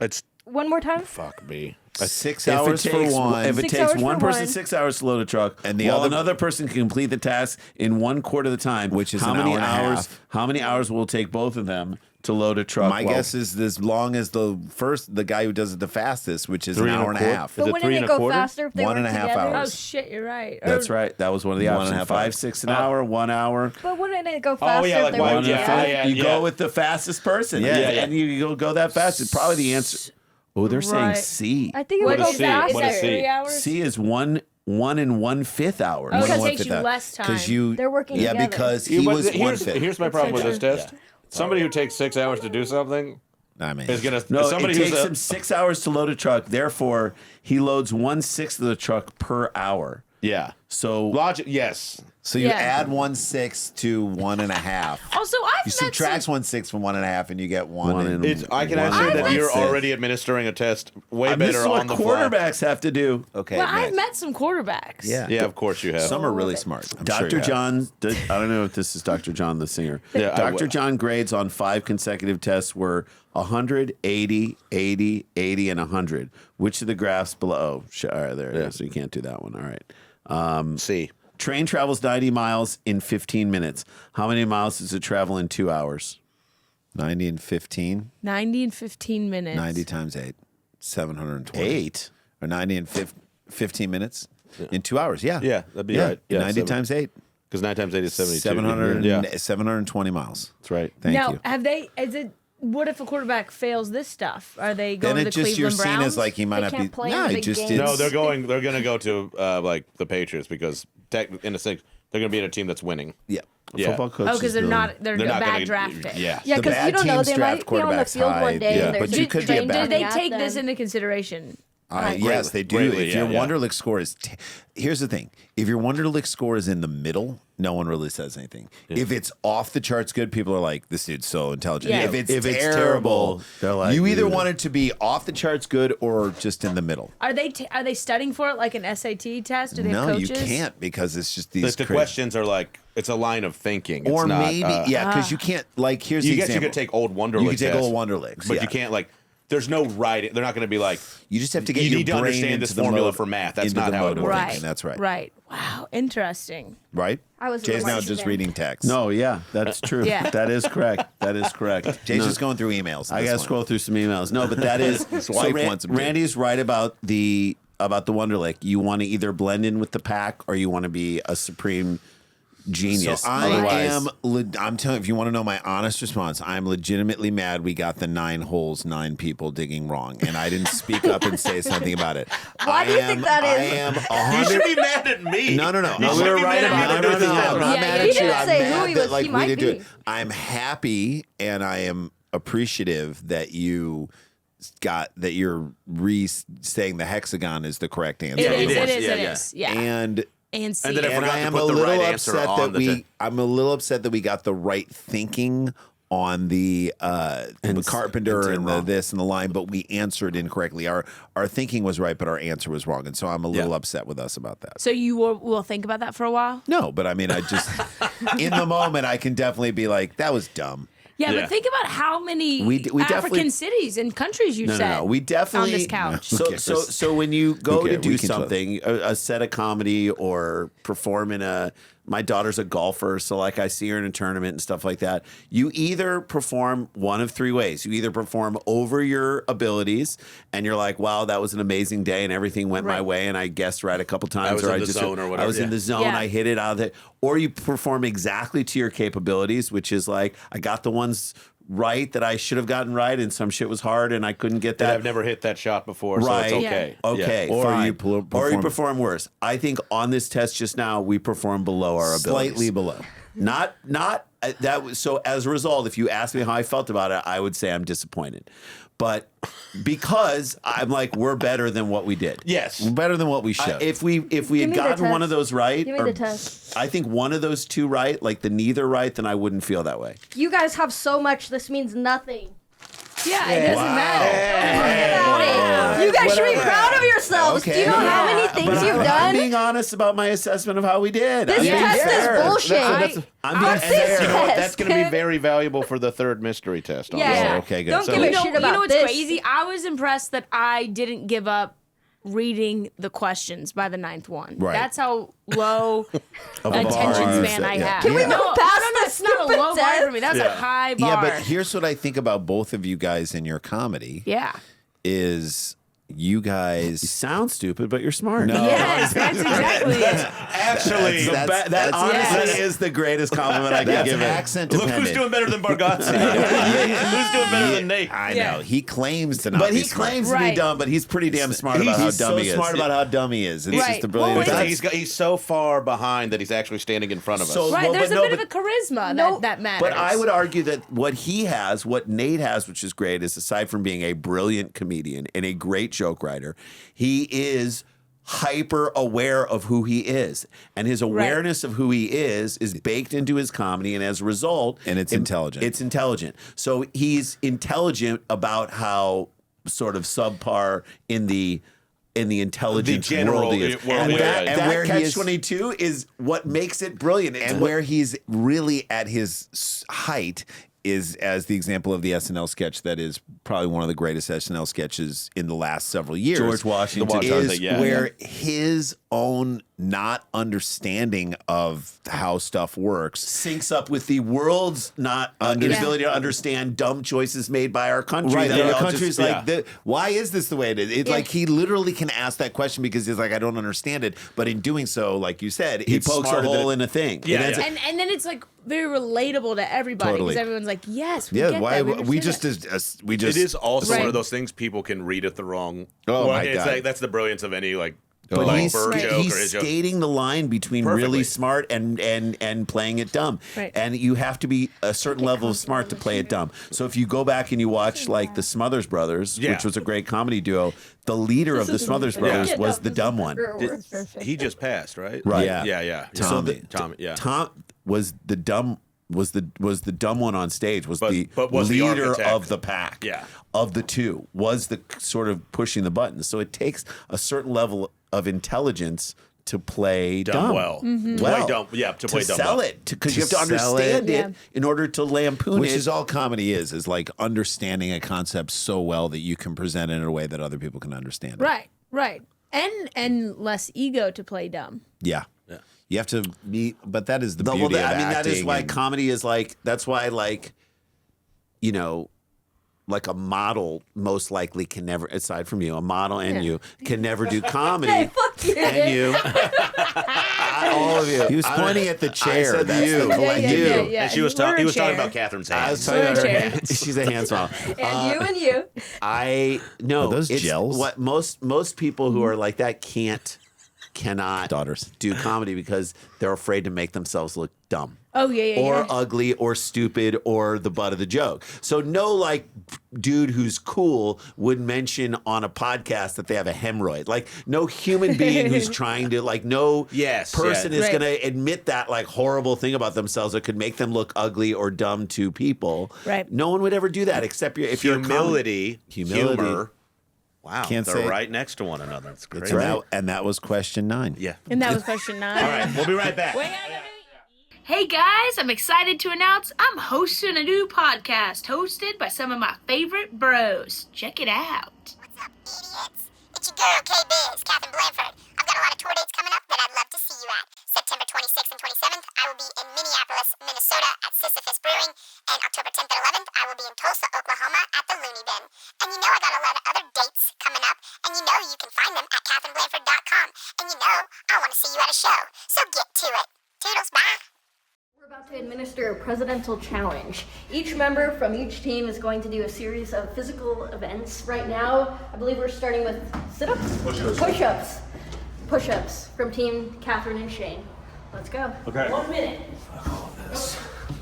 It's one more time. fuck me. 6 If it hours for takes- one. If it 6 takes hours one for person one. 6 hours to load a truck, And the while other- another person can complete the task in 1/4 of the time, Which is how an many hour and a hours? half. How many hours will it take both of them to load a truck? My guess is as long as the guy who does it the fastest, which is 3 an hour and a quarter? half. Is But it wouldn't 3 it and a go quarter? faster if they 1 work and a half together? hours. Oh shit, you're right. That's right. That was one of the 1.5 options. hours. 5, 6 an hour, 1 hour. But wouldn't it go faster yeah, if like they why- work yeah, together? yeah. You go with the fastest person. Yeah, And you go that fast. It's probably the answer. Oh, they're saying Right. C. I think it What would go is C? faster. What is C? 3 hours? C is 1 and 1/5 hours. Oh, One because and it takes 1/5 you hour. less time. Because you, They're working yeah, together. because Yeah, he but was here's 1/5. Here's my problem with this test. Somebody who takes 6 hours to do something I mean, is gonna. No, somebody it who's takes him 6 hours to load a truck. Therefore, he loads 1/6 of the truck per hour. yeah. So Logic. Yes. so you Yeah. add 1/6 to 1.5. Also, I've You met subtract some, 1/6 from 1.5, and you get one. One and- It's, I can One answer and that you're 1/6. already administering a test way this better is what on the fly. quarterbacks have to do. Okay. well, I've next. met some quarterbacks. Yeah. Yeah, of course you have. Some are really smart. I'm sure Dr. you have. John, I don't know if this is Dr. John, the singer. Yeah, Dr. John grades on 5 consecutive tests were 100, 80, 80, 80, and 100. Which of the graphs below? All right, there it is. So you can't do that one. All right. C. Train travels 90 miles in 15 minutes. How many miles does it travel in 2 hours? 90 and 15. 90 and 15 minutes. 90 times 8. 720. 8. Or 90 and 15 minutes in 2 hours. Yeah. Yeah, that'd be right. Yeah, 90 times 8. Because 9 times 8 is 72. 700, Yeah. 720 miles. That's right. Thank now, you. have they? Is it? What if a quarterback fails this stuff? Are they going Then to it the just you're Cleveland seen Browns? as like he might They not can't be. play in No, the he big just games. did. No, they're going to go to like the Patriots because in a sense they're going to be in a team that's winning. Yeah. Football coaches. Oh, because they're not a not bad gonna- draft pick. Yeah. Yeah, The because you bad don't know. teams They draft might be on the quarterbacks field high. one day. Yeah, and but there's you a could be a train bad- Do they at take them. this into consideration? Yes, they do. Greatly, If your yeah. Wonderlic score is, here's the thing: if your Wonderlic score is in the middle, no one really says anything. If it's off the charts good, people are like, "This dude's so intelligent." Yeah. If it's terrible, they're like, you either "Ugh." want it to be off the charts good or just in the middle. Are they studying for it like an SAT test? Do they have No, coaches? you can't because it's just these. The cra- questions are like it's a line of thinking, it's or not, maybe because you can't like. Here's You the guess you example. could take old Wonderlic. You could take tests, old Wonderlicks, but yeah. you can't like. There's no right. They're not going to be like. You just have to get You your need to brain understand into this the formula mode- for math. That's into not the how it mode of works. thinking. That's right. Right. Wow. Interesting. Right. I was Jay's now watching just them. reading text. No, yeah, that's true. Yeah. That is correct. That is correct. Jay's No. just going through emails. at I this gotta point. scroll through some emails. No, but that is His wife wants him to. Randy's right about the Wonderlic. You want to either blend in with the pack or you want to be a supreme genius. So I Otherwise- I'm telling you, if you want to know my honest response, I'm legitimately mad we got the 9 holes, 9 people digging wrong, and I didn't speak up and say something about it. Why do you think that is? I am You 100. should be mad at me. No. You We should were be right mad about at it. me. I'm not Yeah, mad he at you. didn't I'm say mad who he that, was. like, He we might didn't do be. it. I'm happy and I am appreciative that you're saying the hexagon is the correct answer. It is. is. Yeah. And And see. And then I and forgot I to am put a the little right answer upset on that I'm a little upset that we got the right thinking on the carpenter and the wrong. this and the line, but we answered incorrectly. Our thinking was right, but our answer was wrong, and so I'm a little upset with us about that. So you will think about that for a while? No, but I mean, I just in the moment I can definitely be like, that was dumb. Yeah, Yeah. but think about how many We definitely- African cities and countries you said No. We definitely on this couch. So, cares? so when you go to cares? do We can trust. something, a set of comedy or perform in my daughter's a golfer, so like I see her in a tournament and stuff like that. You either perform one of 3 ways. You either perform over your abilities, and you're like, "Wow, that was an amazing day, and everything went my Right. way, and I guessed right a couple times, was or in I the just zone or I whatever, was in yeah. the zone, Yeah. I hit it out of it." Or you perform exactly to your capabilities, which is like, I got the ones right that I should have gotten right, and some shit was hard, and I couldn't get That that. I've never hit that shot before, so Right. it's okay. Okay, Or fine. you or you perform worse. I think on this test just now we perform below our abilities. Slightly below. Not that was so as a result, if you ask me how I felt about it, I would say I'm disappointed. But because I'm like, we're better than what we did. Yes. Better than what we showed. If we Give had me the gotten one of test. those right, Give me or the test. I think one of those 2 right, like the neither right, then I wouldn't feel that way. You guys have so much. This means nothing. Yeah, it doesn't matter. You guys should be proud of yourselves. Do you know how many things But you've I'm done? being honest about my assessment of how we did. This I'm being test fair. is bullshit. I'm being What's fair. this You know what? test? That's going to be very valuable for the 3rd mystery test. Yeah. Oh, okay, good. Don't So- give a You know, shit you about know what's this. crazy? I was impressed that I didn't give up reading the questions by the 9th one. Right. That's how low bar attention you span set, I yeah. have. Can we no, move past no, this that's not a stupid low bar test? for me. That's a high bar. Yeah, but here's what I think about both of you guys in your comedy yeah. is you guys You sound stupid, but you're smart. No. Yes, that's exactly it. Actually, That honestly is the greatest compliment I can that's give it. accent look dependent. who's doing better than Bargatze. Who's doing better than Nate? I Yeah. know. He claims to not But be he smart. claims to be Right. dumb, but he's pretty damn smart about how He's dumb so he is. smart about how dumb he is. It's Right. just a brilliant Well, thing. He's so far behind that he's actually standing in front of us. So- Right, Well, there's but a no, bit of a but- charisma Nope. that matters. But I would argue that what he has, what Nate has, which is great, is aside from being a brilliant comedian and a great joke writer, he is hyper aware of who he is. And his awareness of who he is baked into his comedy. And as a result, And it's intelligent. It's intelligent. So he's intelligent about how sort of subpar in the intelligence The general world he is. world, and yeah, that, yeah. and And where where he is- catch-22 is what makes it brilliant. It's And what- where he's really at his height is as the example of the SNL sketch that is probably one of the greatest SNL sketches in the last several years. George Washington. The Washington is thing, yeah. where his own not understanding of how stuff works syncs up with the world's not inability to understand dumb choices made by our country. Right, that that we our all country's just- like, why is this the way it is? It's like he literally can ask that question because he's like, I don't understand it. But in doing so, like you said, he it's pokes a smarter than hole it- in a thing. Yeah, It ends yeah. up- and then it's like very relatable to everybody because Totally. everyone's like, yes, we Yeah, get why that. we just It is also Right. one of those things people can read it the wrong. Oh, my it's God. like that's the brilliance of any like But like he's, Burr joke or he's his joke. skating the line between Perfectly. really smart and playing it dumb. Right. And you have to be a certain level of smart to play it dumb. So if you go back and you watch like the Smothers Brothers, Yeah. which was a great comedy duo, the leader of the Smothers Brothers was the dumb one. He just passed, right? Right. Yeah. Tommy. Yeah. Tom was the dumb dumb one on stage, was But the was the leader architect. of the pack. Yeah. Of the two, was the sort of pushing the buttons. So it takes a certain level of intelligence to play dumb well. Mm-hmm. To play dumb. Yeah, to play dumb sell well. it, because To you have to sell understand it. it in order to lampoon Which it. is all comedy is like understanding a concept so well that you can present it in a way that other people can understand it. Right. And less ego to play dumb. Yeah. You have to meet, but that is the Well, beauty of I mean, acting. that is why and- comedy is like. That's why, like, you know, like a model most likely can never, aside from you, a model and you can never do comedy. Hey, fuck you. And you, all of you. He was pointing at the chair. I said That's you. the collective. You. And he was talking about Catherine's I hands. was talking about We're her a chair. hands. She's a hand swallow. And you and you. I no. Are those it's gels? What most people who are like that cannot Daughters. do comedy because they're afraid to make themselves look dumb. Oh, yeah. Or ugly or stupid or the butt of the joke. So no like dude who's cool would mention on a podcast that they have a hemorrhoid. Like no human being who's trying to like no person is Right. going to admit that like horrible thing about themselves that could make them look ugly or dumb to people. Right. No one would ever do that except if you're a Humility, humor. Wow, Can't they're say it. right next to one another. It's crazy. And that was question 9. Yeah. And that was question 9. All right, we'll be right back. Hey guys, I'm excited to announce I'm hosting a new podcast hosted by some of my favorite bros. Check it out. What's up, idiots? It's your girl, K-Biz, Catherine Blanford. I've got a lot of tour dates coming up that I'd love to see you at. September 26th and 27th, I will be in Minneapolis, Minnesota at Sisyphus Brewing. And October 10th and 11th, I will be in Tulsa, Oklahoma at the Looney Bin. And you know I got a lot of other dates coming up. And you know you can find them at catherineblanford.com. And you know I want to see you at a show. So get to it. Toodles, bye. We're about to administer a presidential challenge. Each member from each team is going to do a series of physical events. Right now, I believe we're starting with sit-ups? Push-ups. Push-ups from Team Catherine and Shane. Let's go. Okay. 1 minute.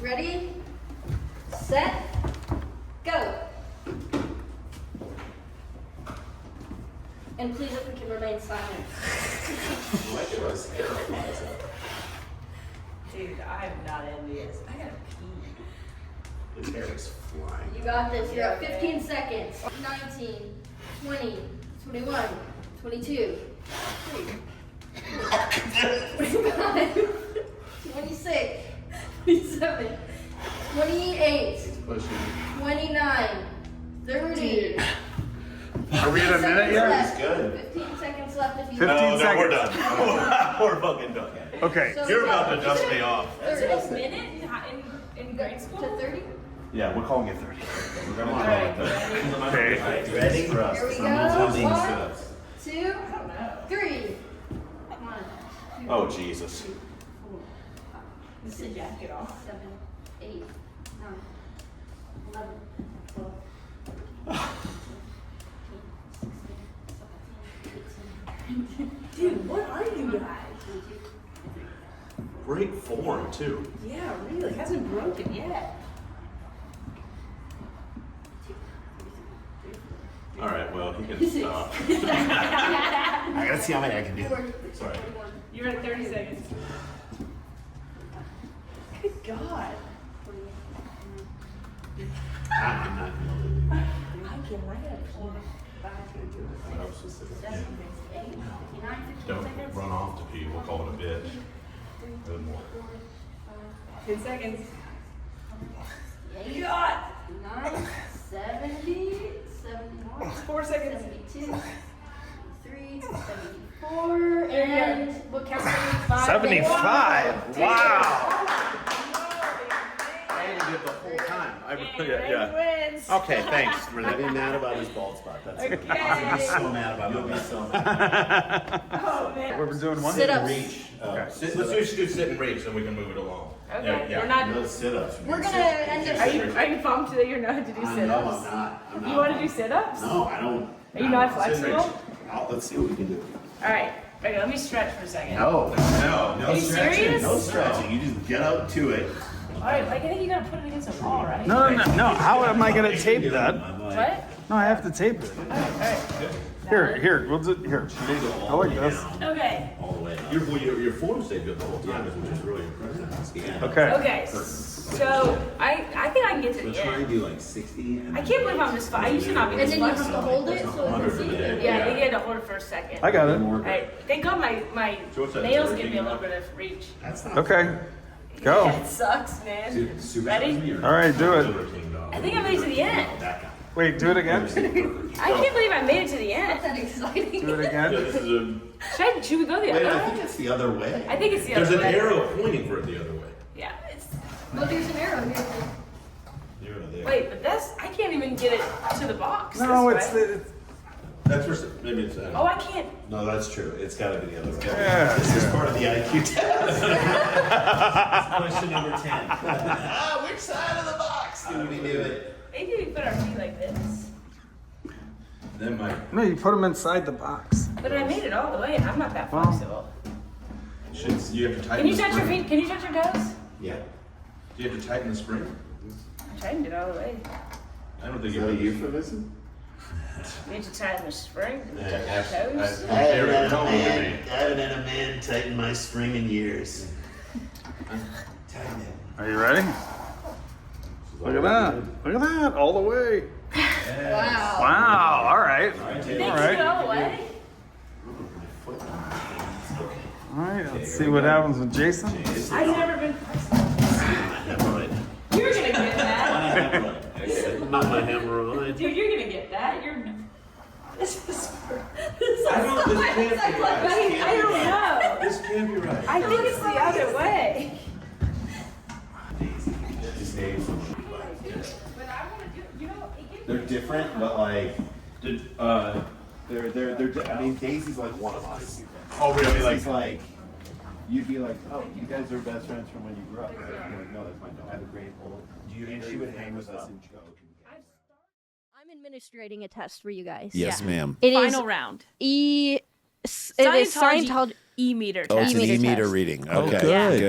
Ready, set, go. And please, if we can remain silent. Dude, I'm not envious. I gotta pee. His hair is flying. You got this. You're at 15 seconds. 19, 20, 21, 22, 25, 26, 27, 28, 29, 30. Are we at a minute yet? Good. 15 seconds left if you 15 No, seconds. we're done. We're fucking done. Okay. So You're about to dust me off. 30 A minute in grade school? to 30. Yeah, we're calling it 30. Okay. Ready? Here we go. 1, 2, 3. Come on. Oh, Jesus. This is jacket off. 7, 8, 9, 11, 12. Dude, what are you guys? Great form, too. Yeah, really. Hasn't broken yet. All right, well, he can stop. I gotta see how many I can do. Sorry. You're at 30 seconds. Good God. I'm not. I can write it. Don't run off to pee. We'll call it a bit. Good more. 10 seconds. God. 70, 71, 4 seconds. 72, 73, 74, and we'll count 75. 75. Wow. I had to do it the whole time. Wins. Okay, thanks for I'd that. be mad about his bald spot. That's it. Okay. I'd be so mad about it. You'll be so mad. Oh, man. We're doing one. Sit-ups. Let's do sit and reach, and we can move it along. Okay. Yeah. We're not. No sit-ups. We're gonna end up. Are you pumped that you're not to do No, sit-ups? I'm not. You want to do sit-ups? No, I don't. Are you not Sit and flexible? reach. Let's see what we can do. All right. Okay, let me stretch for a second. No Are you stretching. serious? No stretching. You just get up to it. All right, like, I think you gotta put it against the wall, right? No. How am I gonna tape that? What? No, I have to tape it. All right. Here. We'll do here. I like this. Okay. Your form stayed good the whole time, which is really impressive. Okay. Okay. So I think I can get to the end. do like 60. I can't believe I'm this. I used to not be this flexible. hold it so you can see it. Yeah, I think you had to hold it for a second. I got it. All right. Thank God my nails give me a little bit of reach. Okay. Go. It sucks, man. Ready? All right, do it. I think I made it to the end. Wait, do it again. I can't believe I made it to the end. That's exciting. Do it again. Should we go the other way? It's the other way. I think it's the other way. There's an arrow pointing for it the other way. Yeah. It's, Well, there's an arrow here. wait, but I can't even get it to the box. No, this way. it's That's where maybe it's. Oh, I can't. No, that's true. It's got to be the other way. yeah. This is part of the IQ test. Question number 10. Which side of the box do we do it? Maybe we put our feet like this. Then No, you put them inside the box. But I made it all the way, and I'm not that flexible. you have to tighten. Can you touch your feet? Can you touch your toes? Yeah. Do you have to tighten the spring? I tightened it all the way. I don't think Is that a euphemism? You need to tighten the spring. Can you touch I- your toes? I haven't had a man tighten my spring in years. Tighten it. Are you ready? Look at that. Look at that. All the way. Wow. Wow. All right. You think you get it all the way? All right. Let's see what happens with Jason. I've never been. You're gonna get that. Not my hemorrhoid. Dude, you're gonna get that. This is. I don't. This can't be right. I don't know. This can't be right. I think it's the other way. They're different, but like, they're. I mean, Daisy's like one of us. Oh, really? Daisy's like, you'd be like, oh, you guys are best friends from when you grew up. Right? You're like, no, that's my dog. I have a great old. And she would hang with us and joke. I'm administrating a test for you guys. Yes, ma'am. It is Final round. It is Scientology. E-meter Oh, it's test. an E-meter e-meter test. reading. Oh, Okay,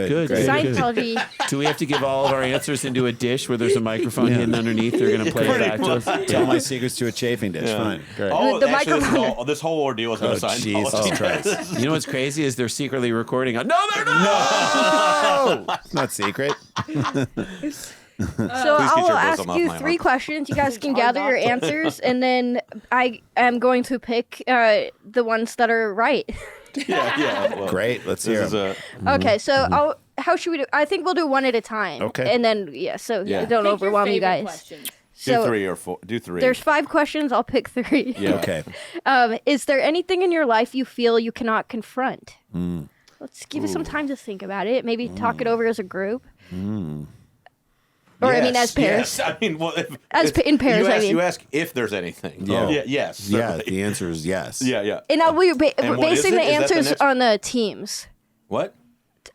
good. great. Scientology. Do we have to give all of our answers into a dish where there's a microphone hidden underneath? They're going to play it back to us. Tell my secrets to a chafing dish. Fine, great. Oh, The actually, microphone- this whole ordeal is going to sign. Jesus Christ! You know what's crazy is they're secretly recording. No, they're not. No, it's not secret. So Please I get will your ask bosom off you my 3 arm. questions. You guys can gather your answers, and then I am going to pick the ones that are right. Yeah. Well, Great. Let's hear This is them. a. Okay, so how should we do? I think we'll do one at a time. Okay. And then don't overwhelm you guys. Do So 3 or 4. Do 3. there's 5 questions. I'll pick 3. Yeah. Okay. Is there anything in your life you feel you cannot confront? Let's give it some time to think about it. Maybe talk it over as a group. Or I mean, as pairs. Yes. I mean, well, In pairs, you I ask, mean. You ask if there's anything. Yeah. Oh. Yes. Yeah. certainly. The answer is yes. Yeah. And we're And what is basing it? the Is that the answers next- on the teams. What?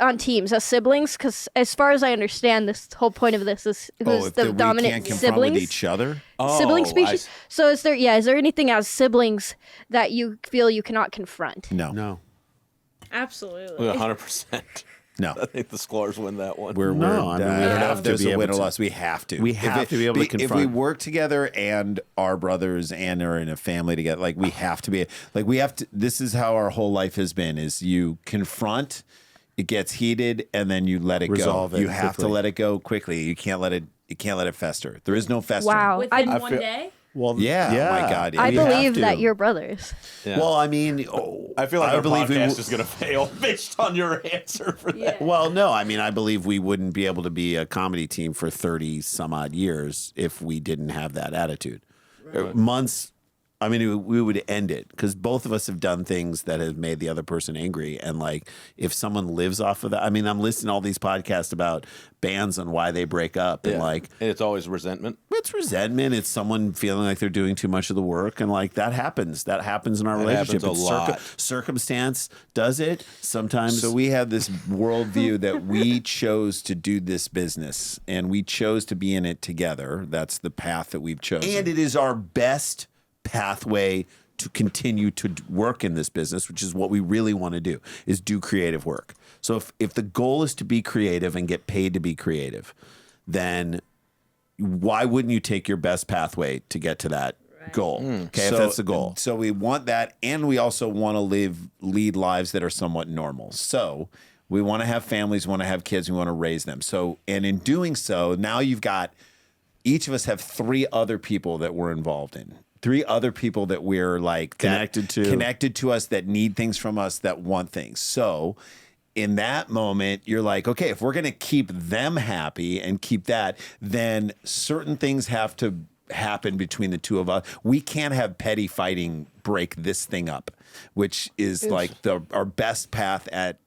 On teams as siblings, because as far as I understand, this whole point of this is who's if the we dominant can't confront siblings. with each other. Sibling Oh, species. So is there anything as siblings that you feel you cannot confront? No. Absolutely. 100%. No. I think the Sklars win that one. I don't we know have if to there's be a win able or to- loss. We have to. We have to be able to If we confront. work together and are brothers and are in a family together, like we have to be. Like we have to. This is how our whole life has been: is you confront, it gets heated, and then you let it Resolve go. it You have to quickly. let it go quickly. You can't let it. You can't let it fester. There is no festering. Wow, Within I one feel- day? Well, Yeah. Oh my God. Yeah, I we have believe to. that you're brothers. Yeah. Well, I mean, I feel like our believe we podcast w- is going to fail based on your answer for that. Well, no, I mean, I believe we wouldn't be able to be a comedy team for 30 some odd years if we didn't have that attitude. Months, I mean, we would end it because both of us have done things that have made the other person angry. And like, if someone lives off of that, I mean, I'm listening to all these podcasts about bands and why they break up. And like, And it's always resentment. it's resentment. It's someone feeling like they're doing too much of the work. And like, that happens. That happens in our That relationship. happens a It's lot. circumstance does it sometimes. So we have this worldview that we chose to do this business and we chose to be in it together. That's the path that we've chosen. And it is our best pathway to continue to work in this business, which is what we really want to do, is do creative work. So if the goal is to be creative and get paid to be creative, then why wouldn't you take your best pathway to get to that goal? Okay, if that's the goal. So we want that, and we also want to lead lives that are somewhat normal. So we want to have families, we want to have kids, we want to raise them. So, and in doing so, now you've got, each of us have 3 other people that we're involved in. 3 other people that we're like connected to us, that need things from us, that want things. So in that moment, you're like, okay, if we're going to keep them happy and keep that, then certain things have to happen between the 2 of us. We can't have petty fighting break this thing up, which is like our best path at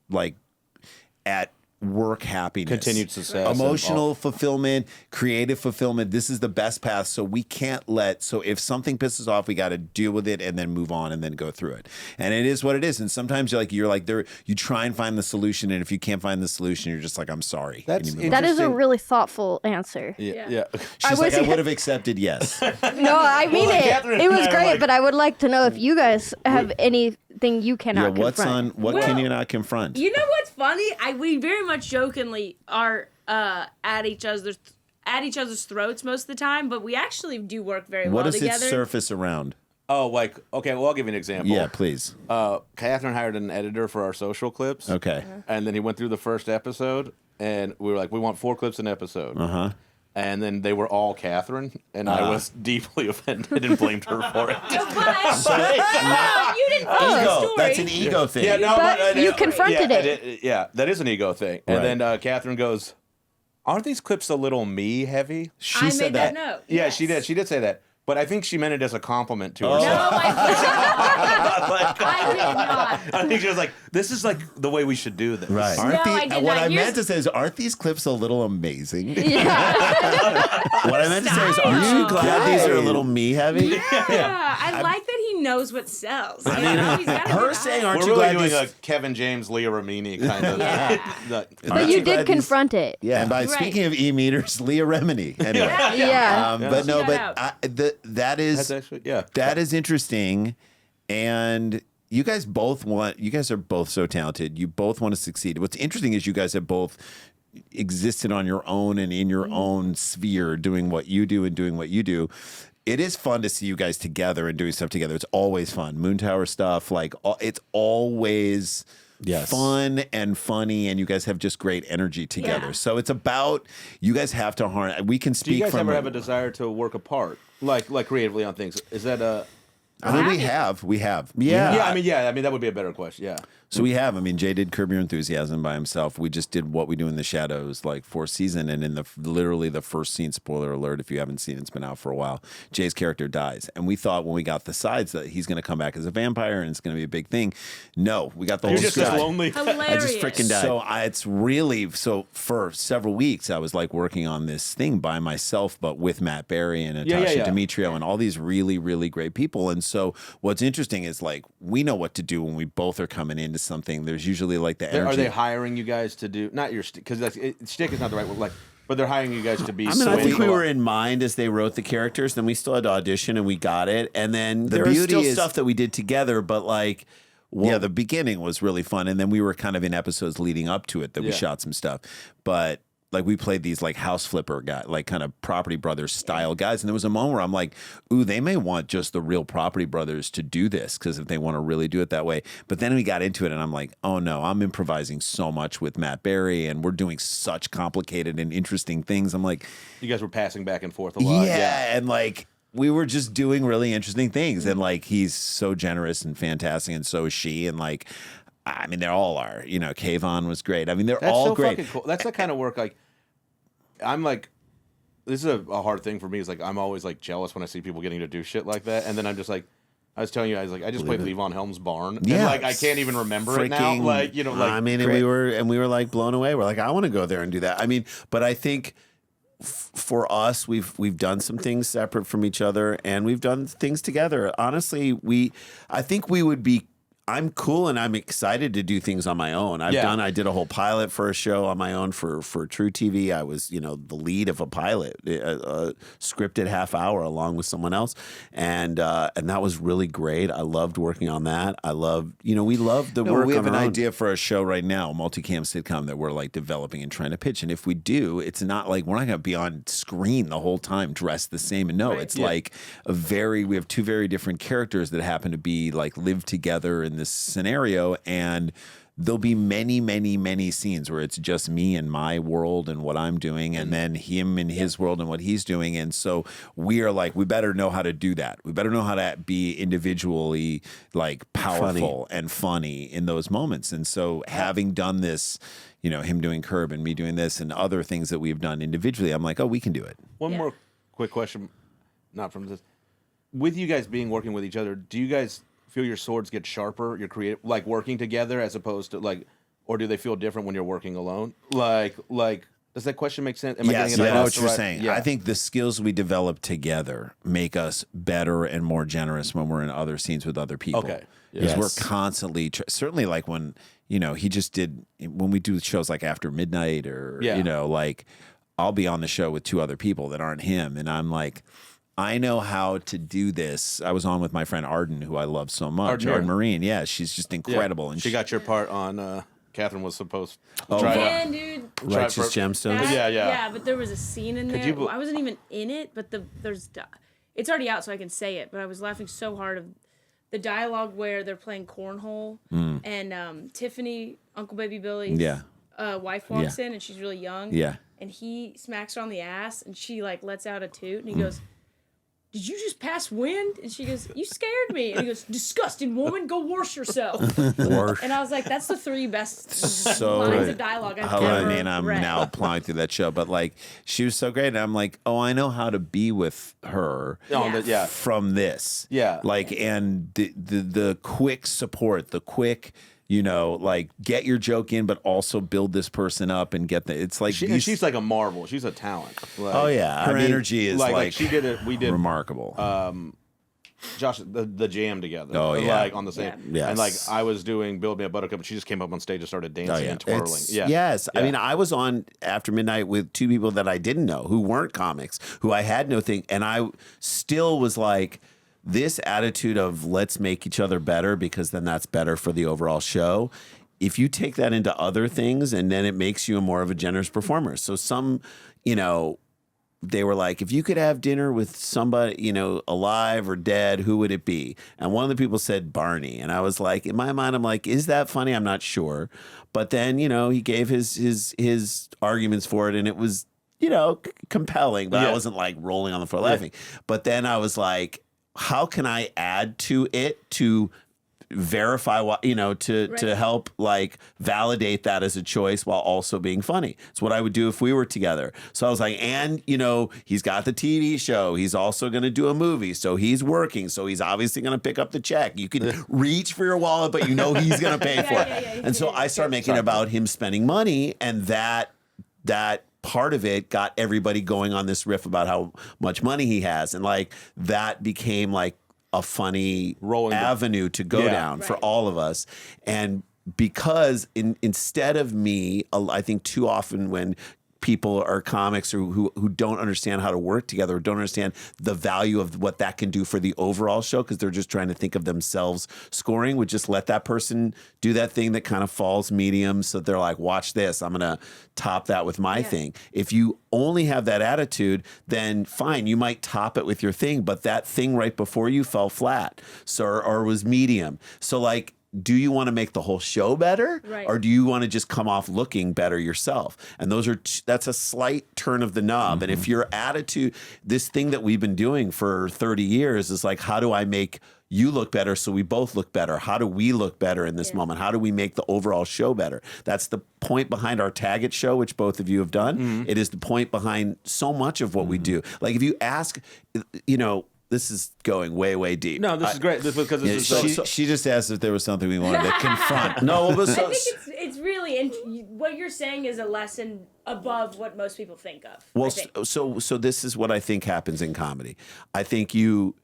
work happiness, continued success, emotional fulfillment, creative fulfillment. This is the best path. So we can't so if something pisses off, we got to deal with it and then move on and then go through it. And it is what it is. And sometimes you're like there, you try and find the solution. And if you can't find the solution, you're just like, I'm sorry. That is a really thoughtful answer. Yeah. She's like, I would have accepted yes. No, I mean it was great, like, but I would like to know if you guys have anything you cannot confront. What can you not confront? You know what's funny? We very much jokingly are at each other's throats most of the time, but we actually do work very well together. What does it surface around? Oh, like, okay, well, I'll give you an example. Yeah, please. Catherine hired an editor for our social clips. Okay. And then he went through the first episode, and we were like, we want 4 clips an episode. Uh-huh. And then they were all Catherine, and I was deeply offended and blamed her for it. You didn't finish the story. That's an ego thing. Yeah, no, but you confronted it. Yeah, that is an ego thing. And then Catherine goes, aren't these clips a little me heavy? I made that note. Yeah, Yes. she did. She did say that. But I think she meant it as a compliment to No, herself. I did not. I think she was like, this is like the way we should do this. Right. What I meant to say is, aren't these clips a little amazing? Yeah. What I meant to say is, aren't you glad these are a little me heavy? Yeah, I like that he knows what sells. I mean, her saying, aren't you We're glad really doing these... a Kevin James, Leah Remini kind of. But you did confront it. Yeah, and by speaking of e-meters, Leah Remini. Anyway. Yeah. But no, that is actually, that is interesting, and you guys are both so talented. You both want to succeed. What's interesting is you guys have both existed on your own and in your own sphere, doing what you do and doing what you do. It is fun to see you guys together and doing stuff together. It's always fun. Moon Tower stuff, like it's always fun and funny, and you guys have just great energy together. So it's about, you guys have to harness. We can speak. Do you guys from ever have a desire to work apart, like creatively on things? Is that a? I mean, we have. Yeah. I mean, that would be a better question. Yeah. So we have. I mean, Jay did Curb Your Enthusiasm by himself. We just did What We Do in the Shadows, like 4th season, and in literally the first scene, spoiler alert, if you haven't seen it, it's been out for a while, Jay's character dies. And we thought when we got the sides that he's going to come back as a vampire and it's going to be a big thing. No, we got the whole You're just script. as lonely. Hilarious. I just freaking died. So for several weeks, I was like working on this thing by myself, but with Matt Berry and Natasha Demetrio and all these really, really great people. And so what's interesting is like, we know what to do when we both are coming into something. There's usually like the energy. Are they hiring you guys to do, not your stick, because stick is not the right word, like, but they're hiring you guys to be. I mean, I think we were in mind as they wrote the characters. Then we still had to audition, and we got it. And then there was still stuff that we did together, but like, the beginning was really fun, and then we were kind of in episodes leading up to it that we shot some stuff, but. Like we played these like house flipper guy, like kind of Property Brothers style guys. And there was a moment where I'm like, ooh, they may want just the real Property Brothers to do this, because if they want to really do it that way. But then we got into it and I'm like, oh no, I'm improvising so much with Matt Berry and we're doing such complicated and interesting things. I'm like, you guys were passing back and forth a lot. Yeah. And like, we were just doing really interesting things. And like, he's so generous and fantastic. And so is she. And like, I mean, they all are. You know, Kayvon was great. I mean, they're all great. Fucking cool. That's the kind of work, like, I'm like, this is a hard thing for me. Is like, I'm always like jealous when I see people getting to do shit like that. And then I'm just like, I was telling you, I just played Levon Helm's Barn. Yeah. And like, I can't even remember it now. Like, you know, like. I mean, and we were like blown away. We're like, I want to go there and do that. I mean, but I think for us, we've done some things separate from each other and we've done things together. Honestly, I think we would be, I'm cool and I'm excited to do things on my own. I did a whole pilot for a show on my own for True TV. I was, the lead of a pilot, a scripted half hour along with someone else. And that was really great. I loved working on that. I loved, we love the work. We have on an our own. idea for a show right now, a multicam sitcom that we're like developing and trying to pitch. And if we do, it's not like we're not going to be on screen the whole time dressed the same. And no, it's like we have two very different characters that happen to be like live together in this scenario, and there'll be many, many, many scenes where it's just me and my world and what I'm doing, and then him and his world and what he's doing. And so we are like, we better know how to do that. We better know how to be individually like powerful and funny in those moments. And so having done this, him doing Curb and me doing this and other things that we've done individually, I'm like, oh, we can do it. One more quick question, not from this. With you guys working with each other, do you guys feel your swords get sharper? You're creative, like working together as opposed to like, or do they feel different when you're working alone? Like, does that question make sense? Yes, I know what you're saying. Yeah. I think the skills we develop together make us better and more generous when we're in other scenes with other people. Okay. Because we're constantly, certainly like when, he just did, when we do shows like After Midnight or, like I'll be on the show with two other people that aren't him. And I'm like, I know how to do this. I was on with my friend Arden, who I love so much. Arden Marine. Yeah, she's just incredible. Yeah. And she got your part on Catherine was supposed to dude. Righteous Gemstones. Yeah, but there was a scene in there. I wasn't even in it, but it's already out, so I can say it. But I was laughing so hard of the dialogue where they're playing cornhole, and Tiffany, Uncle Baby Billy's wife walks in, and she's really young. Yeah. And he smacks her on the ass, and she like lets out a toot, and he goes, "Did you just pass wind?" And she goes, "You scared me." And he goes, "Disgusting woman, go wash yourself." And I was like, that's the three best lines of dialogue I've ever read. I'm now applying through that show. But like, she was so great. And I'm like, oh, I know how to be with her from this. Yeah. Like, and the quick support, the quick, like get your joke in, but also build this person up and get it's like she's like a marvel. She's a talent. Like, her energy is like she did it. We did remarkable. Josh, the jam together. Oh yeah, like on the same. Yeah. And like I was doing Build Me a Buttercup, and she just came up on stage and started dancing and twirling. Yes, I mean I was on After Midnight with two people that I didn't know who weren't comics, who I had no thing, and I still was like, this attitude of let's make each other better because then that's better for the overall show. If you take that into other things, and then it makes you more of a generous performer. So some, they were like, if you could have dinner with somebody, alive or dead, who would it be? And one of the people said Barney. And I was like, in my mind, I'm like, is that funny? I'm not sure. But then, he gave his arguments for it, and it was, compelling, but I wasn't like rolling on the floor laughing. But then I was like, how can I add to it to verify what, to help like validate that as a choice while also being funny? It's what I would do if we were together. So I was like, and he's got the TV show. He's also going to do a movie. So he's working. So he's obviously going to pick up the check. You can reach for your wallet, but he's going to pay for it. And so I started making it about him spending money, and that part of it got everybody going on this riff about how much money he has, and like that became like a funny avenue to go down for all of us. And because instead of me, I think too often when people are comics or who don't understand how to work together, or don't understand the value of what that can do for the overall show, because they're just trying to think of themselves scoring, would just let that person do that thing that kind of falls medium, so they're like, watch this, I'm gonna top that with my thing. If you only have that attitude, then fine, you might top it with your thing, but that thing right before you fell flat, or was medium. So like, do you want to make the whole show better, or do you want to just come off looking better yourself? And those are that's a slight turn of the knob. And if your attitude, this thing that we've been doing for 30 years is like, how do I make you look better so we both look better? How do we look better in this moment? How do we make the overall show better? That's the point behind our Tag It show, which both of you have done. It is the point behind so much of what we do. Like if you ask, this is going way, way deep. No, this is great. This because she just asked if there was something we wanted to confront. No, I think it's really what you're saying is a lesson above what most people think of. Well, so this is what I think happens in comedy. I think you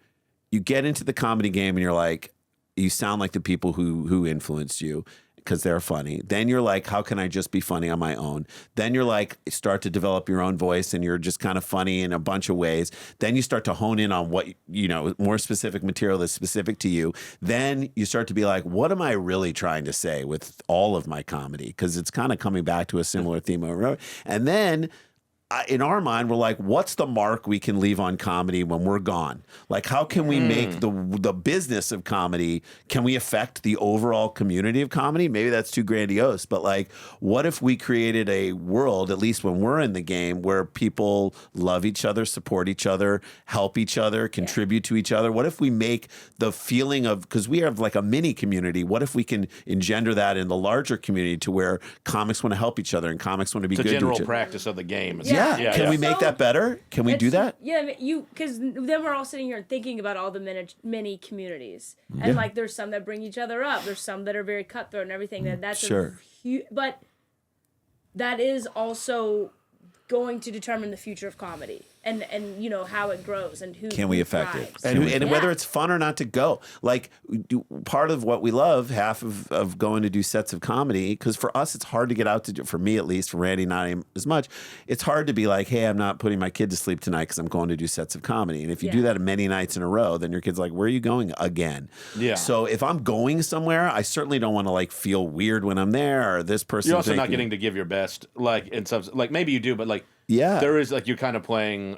get into the comedy game and you're like, you sound like the people who influenced you because they're funny. Then you're like, how can I just be funny on my own? Then you're like, start to develop your own voice and you're just kind of funny in a bunch of ways. Then you start to hone in on what, more specific material that's specific to you. Then you start to be like, what am I really trying to say with all of my comedy? Because it's kind of coming back to a similar theme over and over. And then in our mind, we're like, what's the mark we can leave on comedy when we're gone? Like, how can we make the business of comedy, can we affect the overall community of comedy? Maybe that's too grandiose, but like, what if we created a world, at least when we're in the game, where people love each other, support each other, help each other, contribute to each other? What if we make the feeling of, because we have like a mini community, what if we can engender that in the larger community to where comics want to help each other and comics want to be good to each other? The general practice of the game. Can we make that better? Can we do that? Yeah, because then we're all sitting here thinking about all the many communities, and like there's some that bring each other up. There's some that are very cutthroat and everything. That's sure. But that is also going to determine the future of comedy and how it grows and who can we affect it thrives. and whether it's fun or not to go. Like part of what we love, half of going to do sets of comedy, because for us it's hard to get out to do, for me at least, for Randy not as much, it's hard to be like, hey, I'm not putting my kid to sleep tonight because I'm going to do sets of comedy. And if you do that many nights in a row, then your kid's like, where are you going again? So if I'm going somewhere, I certainly don't want to like feel weird when I'm there, or this person. You're also not getting to give your best, like in some, like maybe you do, but like there is like you're kind of playing.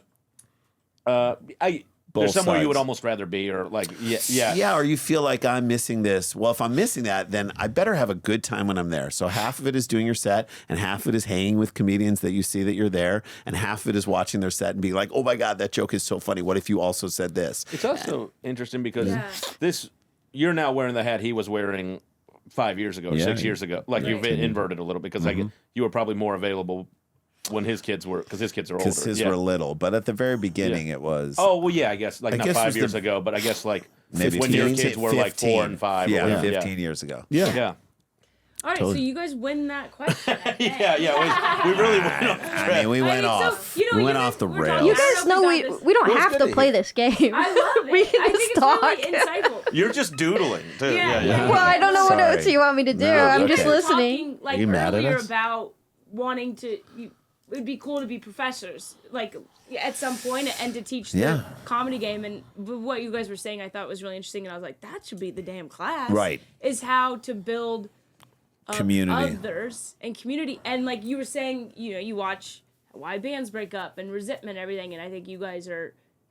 There's somewhere you would almost rather be, or like or you feel like I'm missing this. Well, if I'm missing that, then I better have a good time when I'm there. So half of it is doing your set, and half of it is hanging with comedians that you see that you're there, and half of it is watching their set and being like, oh my god, that joke is so funny. What if you also said this? It's also interesting because you're now wearing the hat he was wearing 5 years ago, or 6 years ago. Like you've inverted a little because you were probably more available when his kids were, because his kids are older. Because his were little, but at the very beginning it was. Oh well, yeah, I guess like not 5 years ago, but I guess like maybe when your kids were 15, like 4 and 5. Yeah, 15 years ago. Yeah. All right, so you guys win that question. We really went off the track. I mean, we went off. We went off the rails. You guys know we don't have to play this game. I love it. We can I think just talk. it's really insightful. You're just doodling too. Well, I don't know what else you want me to do. I'm just listening. Talking, like, you mad at earlier us? about wanting to. It'd be cool to be professors, like at some point, and to teach the comedy game. And what you guys were saying, I thought was really interesting, and I was like, that should be the damn class. Right. Is how to build community, others, and community. And like you were saying, you watch why bands break up and resentment and everything, and I think you guys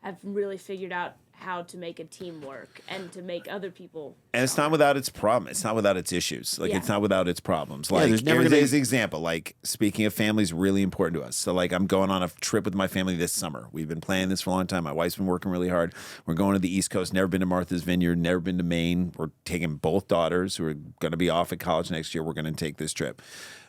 have really figured out how to make a team work and to make other people. And it's not without its problem. It's not without its issues. Like it's not without its problems. Like there's never here's gonna an example. Like speaking of family is really important to us. So like I'm going on a trip with my family this summer. We've been planning this for a long time. My wife's been working really hard. We're going to the East Coast. Never been to Martha's Vineyard. Never been to Maine. We're taking both daughters who are going to be off at college next year. We're going to take this trip.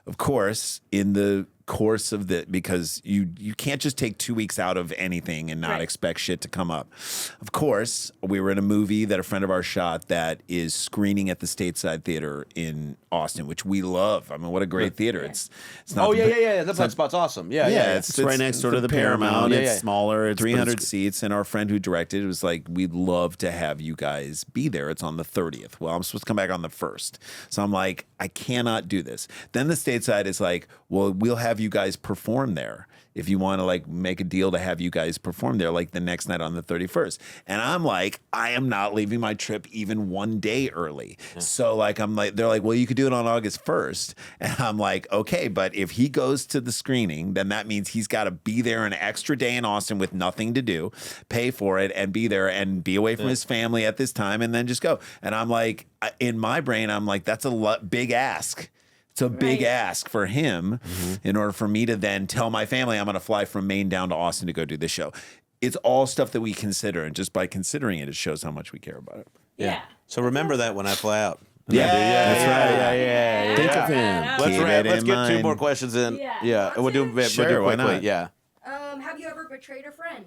Of course, in the course of because you can't just take 2 weeks out of anything and not expect shit to come up. Of course, we were in a movie that a friend of ours shot that is screening at the Stateside Theater in Austin, which we love. I mean, what a great theater. It's not That spot's awesome. It's right next door to the Paramount. It's smaller. It's 300 it's seats. And our friend who directed it was like, we'd love to have you guys be there. It's on the 30th. Well, I'm supposed to come back on the 1st. So I'm like, I cannot do this. Then the Stateside is like, well, we'll have you guys perform there if you want to like make a deal to have you guys perform there like the next night on the 31st. And I'm like, I am not leaving my trip even 1 day early. So like, they're like, well, you could do it on August 1st. And I'm like, okay, but if he goes to the screening, then that means he's got to be there an extra day in Austin with nothing to do, pay for it and be there and be away from his family at this time and then just go. And I'm like, in my brain, I'm like, that's a big ask. It's a big ask for him in order for me to then tell my family I'm going to fly from Maine down to Austin to go do this show. It's all stuff that we consider, and just by considering it, it shows how much we care about it. Yeah. So remember that when I fly out. That's right. Yeah. Think of him. Let's get 2 more questions in. Yeah. We'll do it Sure, why quickly. not? Yeah. Have you ever betrayed a friend?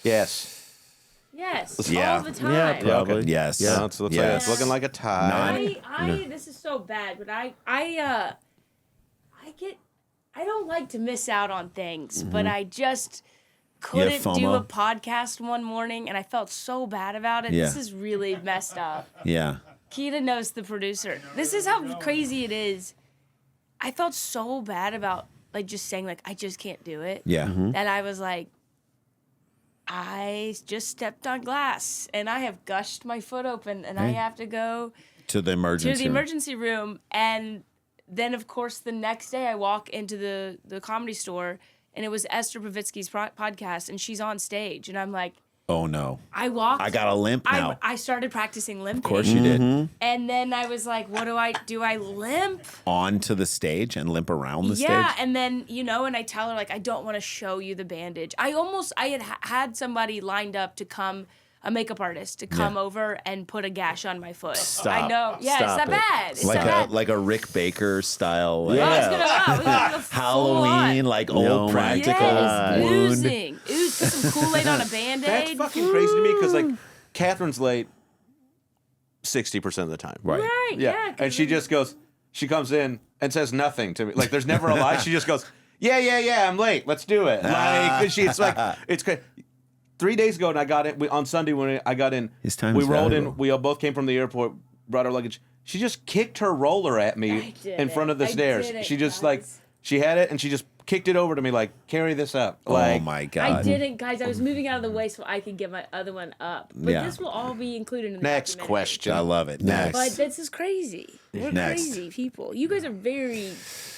Yes. Yes. Yeah. All the time. Yeah, probably. Okay. Yes. Yeah. Looks like it's looking like a tie. This is so bad, but I don't like to miss out on things, but I just couldn't do a podcast one morning, and I felt so bad about it. Yeah. This is really messed up. Yeah. Keida knows the producer. This is how crazy it is. I felt so bad about like just saying like I just can't do it. Yeah. That I was like, I just stepped on glass and I have gushed my foot open and I have to go To the emergency room. And then of course the next day I walk into the comedy store and it was Esther Povitsky's podcast and she's on stage and I'm like, Oh no. I got a limp now. I started practicing limping. Of course you did. And then I was like, what do I limp? Onto the stage and limp around the Yeah, stage? and then, and I tell her, like, I don't want to show you the bandage. I had somebody lined up to come, a makeup artist, to come over and put a gash on my foot. Stop. I know. Yeah, Stop it's that bad. It's that bad. like a Rick Baker style. Yeah. I was gonna Halloween, like old practical yes, wound. oozing. Put some Kool-Aid on a Band-Aid. That's fucking crazy to me because, like, Catherine's late 60% of the time. Right, yeah. And she just goes, she comes in and says nothing to me. Like, there's never a lie. She just goes, yeah, I'm late. Let's do it. Like, it's like, it's crazy. 3 days ago, and I got in, on Sunday when I got in, His time we is rolled valuable. in, we all both came from the airport, brought our luggage. She just kicked her roller at me in front of the stairs. She just, like, she had it, and she just kicked it over to me, like, carry this up. Like, oh my God. I didn't, guys. I was moving out of the way so I could get my other one up. But this will all be included in the Next documentary. question. I love it. Next. But this is crazy. We're Next. crazy people. You guys are very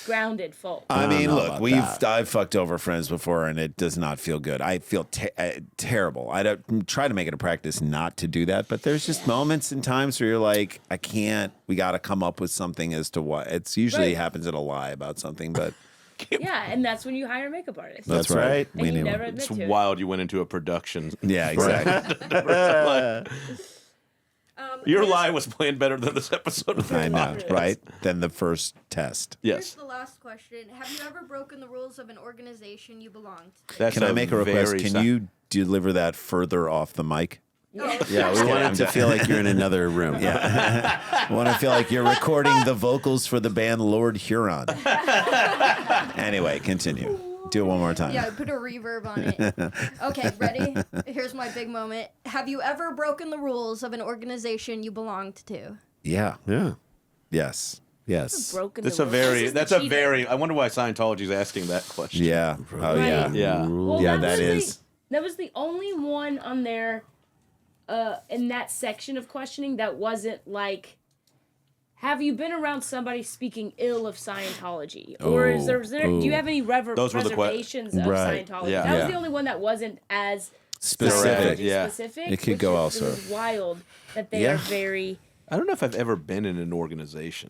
grounded folk. I mean, look, about I've fucked over friends before, and it does not feel good. I feel terrible. I don't try to make it a practice not to do that, but there's just moments and times where you're like, I can't. We got to come up with something as to what. It's usually happens at a lie about something, but Yeah, and that's when you hire a makeup artist. that's right. And you never admit it's to it. wild you went into a production. Yeah, exactly. Your lie was playing better than this episode of the I know, podcast. right? Then the first test. Here's Yes. the last question. Have you ever broken the rules of an organization you belonged to? That's Can I make a request? Can you deliver that further off the mic? Yeah, we want it to feel like you're in another room. Yeah. I want to feel like you're recording the vocals for the band Lord Huron. Anyway, continue. Do it one more time. Yeah, put a reverb on it. Okay, ready? Here's my big moment. Have you ever broken the rules of an organization you belonged to? Yeah. Yeah. Yes. Yes. Broken That's the a rules. very. This is the That's a cheater. very. I wonder why Scientology's asking that question. Yeah. Oh, yeah. Right. Yeah. Well, Yeah, that that was is. that was the only one on there, in that section of questioning that wasn't like, have you been around somebody speaking ill of Scientology, or is there? Do you have any Those were the reservations of Right. Scientology? Yeah. That was Yeah. the only one that wasn't as Specific. Yeah. specific. It could which go is- also. It was wild that they Yeah. are very. I don't know if I've ever been in an organization.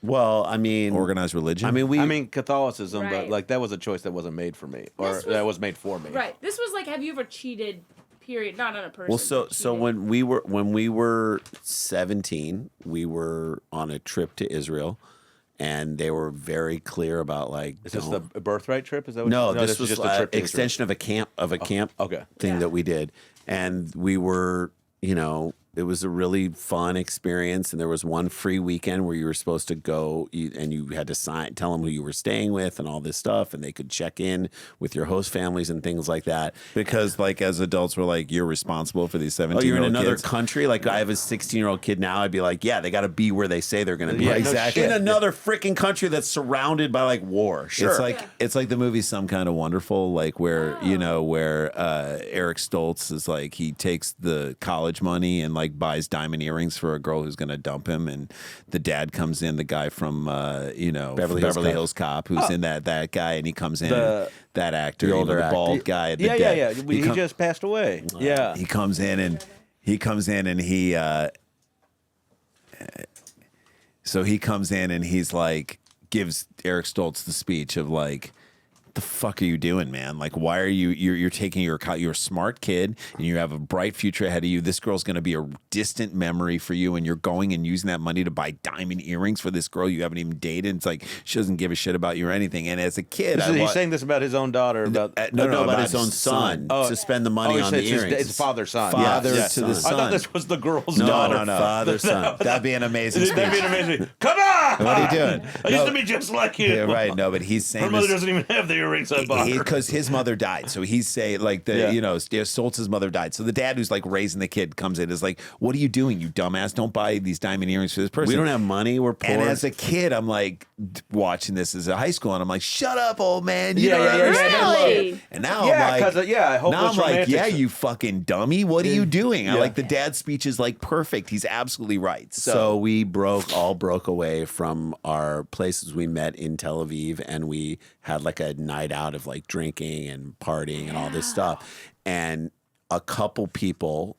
Well, I mean, Organized religion. I mean, Catholicism, but Right. like that was a choice that wasn't made for me, or This was- that was made for me. Right. This was like, have you ever cheated? Period. Not on a person. well, so but so cheated. when we were 17, we were on a trip to Israel, and they were very clear about like. Is this don't- the birthright trip? Is that what No, you, this is was just a trip to Israel. extension of a camp Okay. thing Yeah. that we did, and we were, it was a really fun experience. And there was one free weekend where you were supposed to go, and you had to tell them who you were staying with, and all this stuff, and they could check in with your host families and things like that. because like as adults we're like, you're responsible for these 17 Oh, you're in year-old another kids. country? Like, I have a 16-year-old kid now. I'd be like, yeah, they got to be where they say they're going to be. Yeah, no exactly. In another freaking country that's surrounded by, like, war. Sure. It's like the movie Some Kind of Wonderful, like where where Eric Stoltz is like, he takes the college money and like buys diamond earrings for a girl who's gonna dump him, and the dad comes in, the guy from Beverly Hills Cop, who's in that guy, and he comes in, The- that actor, the older the bald actor. guy, the Yeah, dad. yeah. He com- just passed away. Yeah. he comes in and he so he comes in and he's like, gives Eric Stoltz the speech of like, the fuck are you doing, man? Like, why are you're taking you're a smart kid and you have a bright future ahead of you. This girl's going to be a distant memory for you, and you're going and using that money to buy diamond earrings for this girl you haven't even dated. It's like, she doesn't give a shit about you or anything. And as a kid, He's saying this about his own daughter. About No, about his own son. To spend the money on the earrings. It's father son. Father Yes. to the I son. thought this was the girl's No, daughter. no. Father, son. That'd be an amazing speech. That'd be amazing. Come on! What are you doing? I used to be just like you. Yeah, right. No, but he's saying Her mother this. doesn't even have the earrings I bought her. Because his mother died. So he's saying, like, Stoltz's mother died. So the dad who's, like, raising the kid comes in, is like, what are you doing, you dumbass? Don't buy these diamond earrings for this person. We don't have money. We're poor. And as a kid, I'm, like, watching this as a high school, and I'm like, shut up, old man. You don't understand. Really? And now I'm like, I hope now I'm like, yeah, you fucking dummy. What are you doing? I like the dad's speech is, like, perfect. He's absolutely right. So we broke away from our places we met in Tel Aviv, and we had like a night out of like drinking and partying and all this stuff. And a couple people,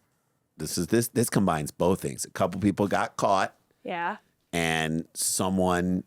this combines both things. A couple people got caught. Yeah. And someone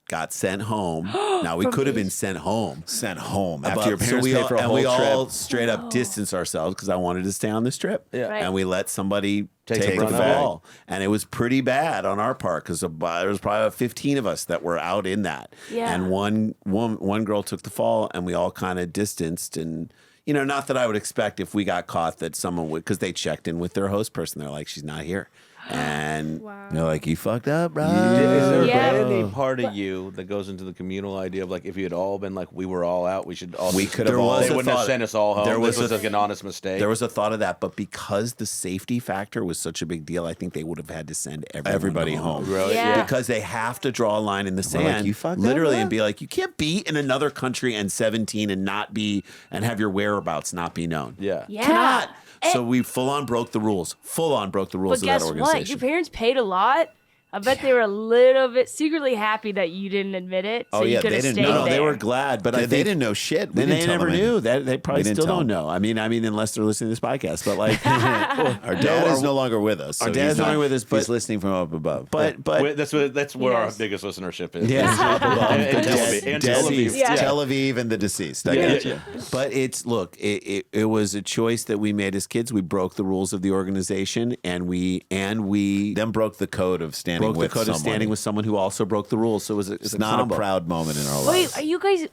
got sent home. Now we could have been sent home. After your parents paid for a whole we trip. all straight up distanced ourselves because I wanted to stay on this trip. Yeah. Right. And we let somebody take the the fall. And it was pretty bad on our part because there was probably 15 of us that were out in that. Yeah. And one girl took the fall, and we all kind of distanced. And, you know, not that I would expect if we got caught that someone would, because they checked in with their host person. They're like, she's not here. And You're like, you fucked up, bro. Is there any part of you that goes into the communal idea of like, if you had all been like, we were all out, we should all. We could have all. They wouldn't have sent us all home. This was like an honest mistake. There was a thought of that, but because the safety factor was such a big deal, I think they would have had to send Everybody home. Really? Yeah. Because they have to draw a line in the We're like, sand, you fucked up, literally, bro? and be like, you can't be in another country and 17 and have your whereabouts not be known. Yeah. Yeah. Cannot. And- So we full on broke the rules. Full on broke the rules But of that guess organization. what? Your parents paid a lot. I bet they were a little bit secretly happy that you didn't admit it. So Oh, you yeah, could they have didn't stayed know. No, they there. were glad, but They didn't know shit. We Then didn't they tell never them knew. anything. They probably We didn't still tell don't them. know. I mean, unless they're listening to this podcast. But like, Our dad is no longer with us. Our so dad's he's no not- longer with us, He's but- listening from up above. but That's where our Yes. biggest listenership is. Yeah. And Tel Dead- Aviv. And dead- Tel Aviv. Yeah. Tel Aviv and the deceased. I Yeah. got you. But it was a choice that we made as kids. We broke the rules of the organization, and we Then broke the code of standing broke the with code someone. of standing with someone who also broke the rules. So it's It's not combo. a proud moment in our Wait, lives. are you guys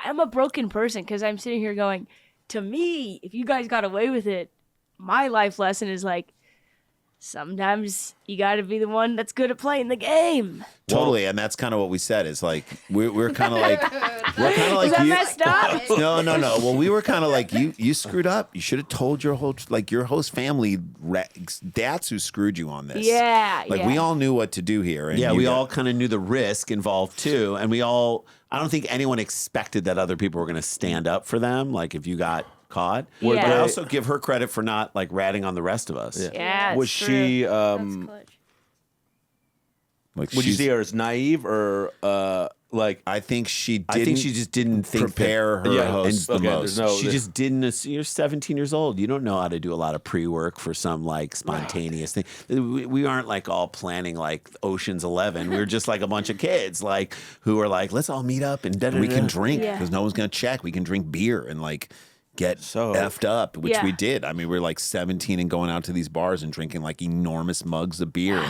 I'm a broken person because I'm sitting here going, to me, if you guys got away with it, my life lesson is like, sometimes you got to be the one that's good at playing the game. Totally, and that's kind of what we said. Is like we're kind of like Is that you. messed up? No. Well, we were kind of like you screwed up. You should have told your whole your host family. That's who screwed you on this. Yeah, Like yeah. we all knew what to do here. And Yeah, you we got- all kind of knew the risk involved too, and I don't think anyone expected that other people were going to stand up for them. Like if you got caught, Yeah. but I also give her credit for not like ratting on the rest of us. Yeah, Was it's she? true. That's clutch. Like Would you she's- see her as naive or like? I think she didn't. I think she just didn't think prepare her Yeah, host the okay, most. there's no- She just didn't. You're 17 years old. You don't know how to do a lot of pre-work for some like spontaneous thing. We aren't like all planning like Ocean's 11. We're just like a bunch of kids like who are like, let's all meet up and we can drink Yeah. because no one's gonna check. We can drink beer and like get effed up, which Yeah. we did. I mean, we were like 17 and going out to these bars and drinking like enormous mugs of beer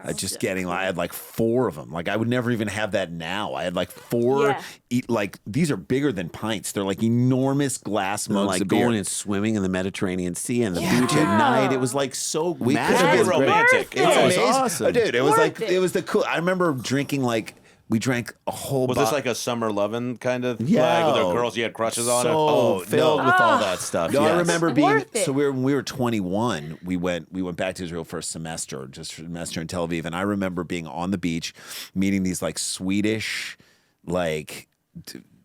and just getting. I had like 4 of them. Like I would never even have that now. I had like 4. Yeah. Like these are bigger than pints. They're like enormous glass mugs like of beer. going and swimming in the Mediterranean Sea and the beach at night. It was like so We could magical. have been romantic. It was amazing. awesome. Oh, dude, it was Worth like it. it was the cool. I remember drinking like we drank a whole. Was this like a summer lovin' kind of Yeah. flag with the girls you had crushes on? So filled with all that stuff. No, I yes. remember being Worth it. so when we were 21, we went back to Israel for a semester, just for a semester in Tel Aviv, and I remember being on the beach, meeting these like Swedish, like.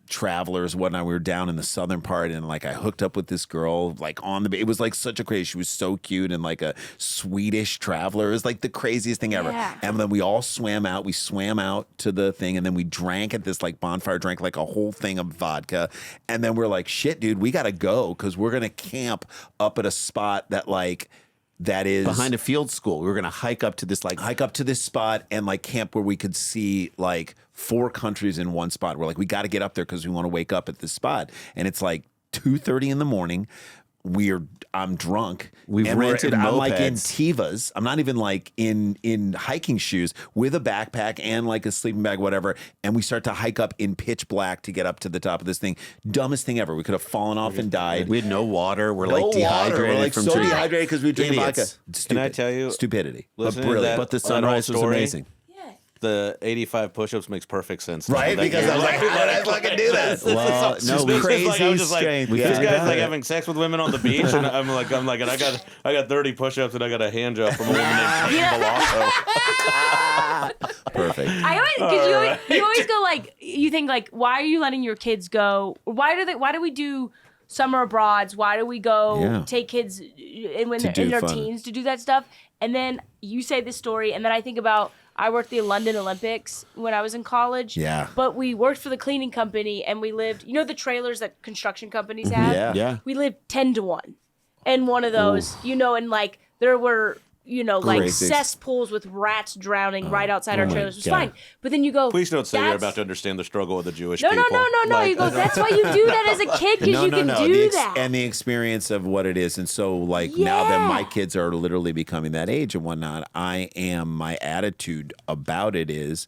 Travelers, whatnot. We were down in the southern part, and like I hooked up with this girl, like on the. It was like such a crazy. She was so cute and like a Swedish traveler. It was like the craziest thing ever. Yeah. And then we all swam out. We swam out to the thing, and then we drank at this like bonfire. Drank like a whole thing of vodka, and then we're like, "Shit, dude, we gotta go because we're gonna camp up at a spot that like." That is behind a field school. We were going to hike up to this spot and like camp where we could see like 4 countries in one spot. We're like, we got to get up there because we want to wake up at this spot. And it's like 2:30 in the morning. I'm drunk. We've and rented I'm like in mopeds. Tevas. I'm not even like in hiking shoes with a backpack and like a sleeping bag, whatever. And we start to hike up in pitch black to get up to the top of this thing. Dumbest thing ever. We could have fallen off and died. We had no water. We're No like water. dehydrated We're like from so drinking. dehydrated because we were drinking vodka. Idiots. Can I tell you? Stupidity. But Listening to brilliant. that- But the on our sunrise was story, amazing. the 85 push-ups makes perfect sense. now. Right? That Because you're I was like, how did I fucking do that? Well, no, we crazy I was just like, strength. this Yeah. guy's like having sex with women on the beach, and I'm like, and I got 30 push-ups, and I got a hand job from a woman named Kate Balasso. Perfect. I always, because you always go like, you think like, why are you letting your kids go? Why do we do summer abroads? Why do we go take kids when they're in their teens to do that stuff? And then you say this story, and then I think about, I worked the London Olympics when I was in college. Yeah. But we worked for the cleaning company, and we lived, the trailers that construction companies have? Yeah. We lived 10 to 1 in one of those, and like there were, like Crazy. cesspools with rats drowning right outside our trailers. It was fine. But then you go, Please don't say you're that's- about to understand the struggle of the Jewish No, people. no. You go, that's why you do that as a kid, because you can do that. And the experience of what it is. And so, like, now that my kids are literally becoming that age and whatnot, my attitude about it is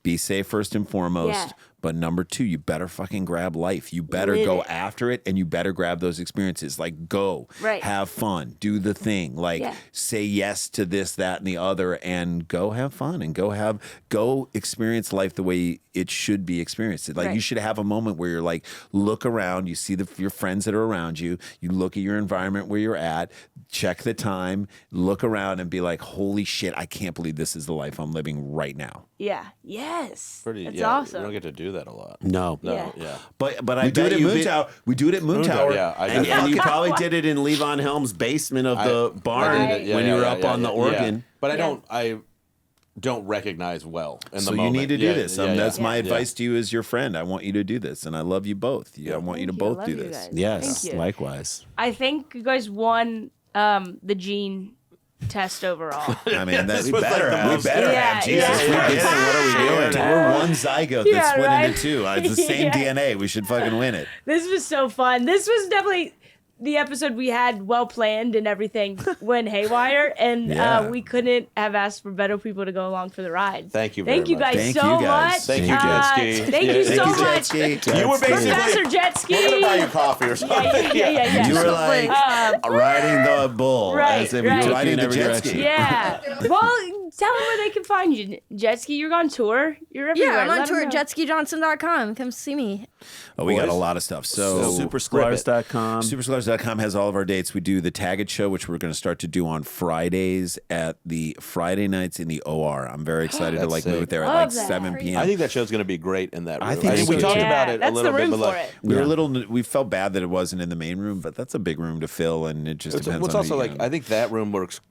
be safe first and foremost. Yeah. But number 2, you better fucking grab life. You better Live go it. after it, and you better grab those experiences. Like, go, Right. have fun, do the thing. Like, say yes to this, that, and the other, and go have fun and go experience life the way it should be experienced. Like, you should have a moment where you're like, look around, you see your friends that are around you, you look at your environment where you're at, check the time, look around, and be like, holy shit, I can't believe this is the life I'm living right now. Yeah. Yes. That's We awesome. don't get to do that a lot. No. Yeah. But I do it at Moon Tower. We do it at Moon Tower. Yeah, And you probably did it in Levon Helm's basement of the barn when you were up on the organ. But I don't recognize well in the So moment. you need to do this. That's my Yeah. advice to you as your friend. I want you to do this, and I love you both. I want you to both do this. Guys. Yes, Thank you. likewise. I think you guys won the gene test overall. I mean, This we was better like the have. most- We better Yeah, have. Jesus, yeah. we did it. What are we doing? We're one zygote that's Yeah, split right? into 2. It's the same Yeah. DNA. We should fucking win it. This was so fun. This was definitely the episode we had well planned and everything went haywire, and Yeah. we couldn't have asked for better people to go along for the ride. Thank you very Thank you much. guys Thank so you guys. much. Thank you, Jetski. Thank you so Thank you, much. Jetski. You were basically Professor Jetski. We're gonna buy you coffee or something. Yeah. You were like riding the bull Right, as if right. you were riding the Every jet direction. ski. Yeah. Well, tell them where they can find you. Jetski, you're on tour. You're everywhere. Yeah, I'm on Let 'em tour at know. jetskijohnson.com. Come see me. Oh, we got a Boys. lot of stuff. So Supersklars.com. Supersklars.com has all of our dates. We do the Tagged Show, which we're going to start to do on Fridays at the Friday nights in the OR. I'm very excited to That's move sick. there at Love like that. 7 p.m. I think that show's going to be great in that room. I think we so, talked too. about it That's a little the room bit, but for like, it. we felt bad that it wasn't in the main room, but that's a big room to fill, and it just depends what's on also who like you- I think that room works.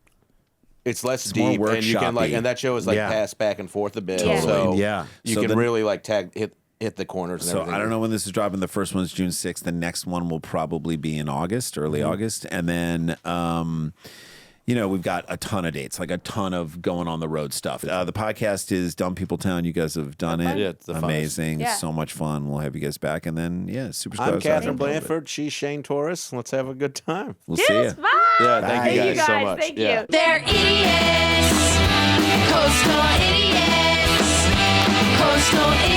It's less more deep, and you can like, workshop-y. and that show is like Yeah. passed back and forth a bit. Totally. So Yeah. you So can the- really like hit the corners and So everything. I don't know when this is dropping. The first one's June 6th. The next one will probably be in August, early August. And then, we've got a ton of dates, like a ton of going on the road stuff. The podcast is Dumb People Town. You guys have done it. Yeah, it's the funnest. Amazing. Yeah. So much fun. We'll have you guys back. And then, Super I'm Sklars. Catherine Blanford. She's Shane Torres. Let's have a good time. We'll see you. Bye. Yeah, Bye. thank you guys so much. Thank Yeah. you. They're idiots. Coastal idiots. Coastal idiots.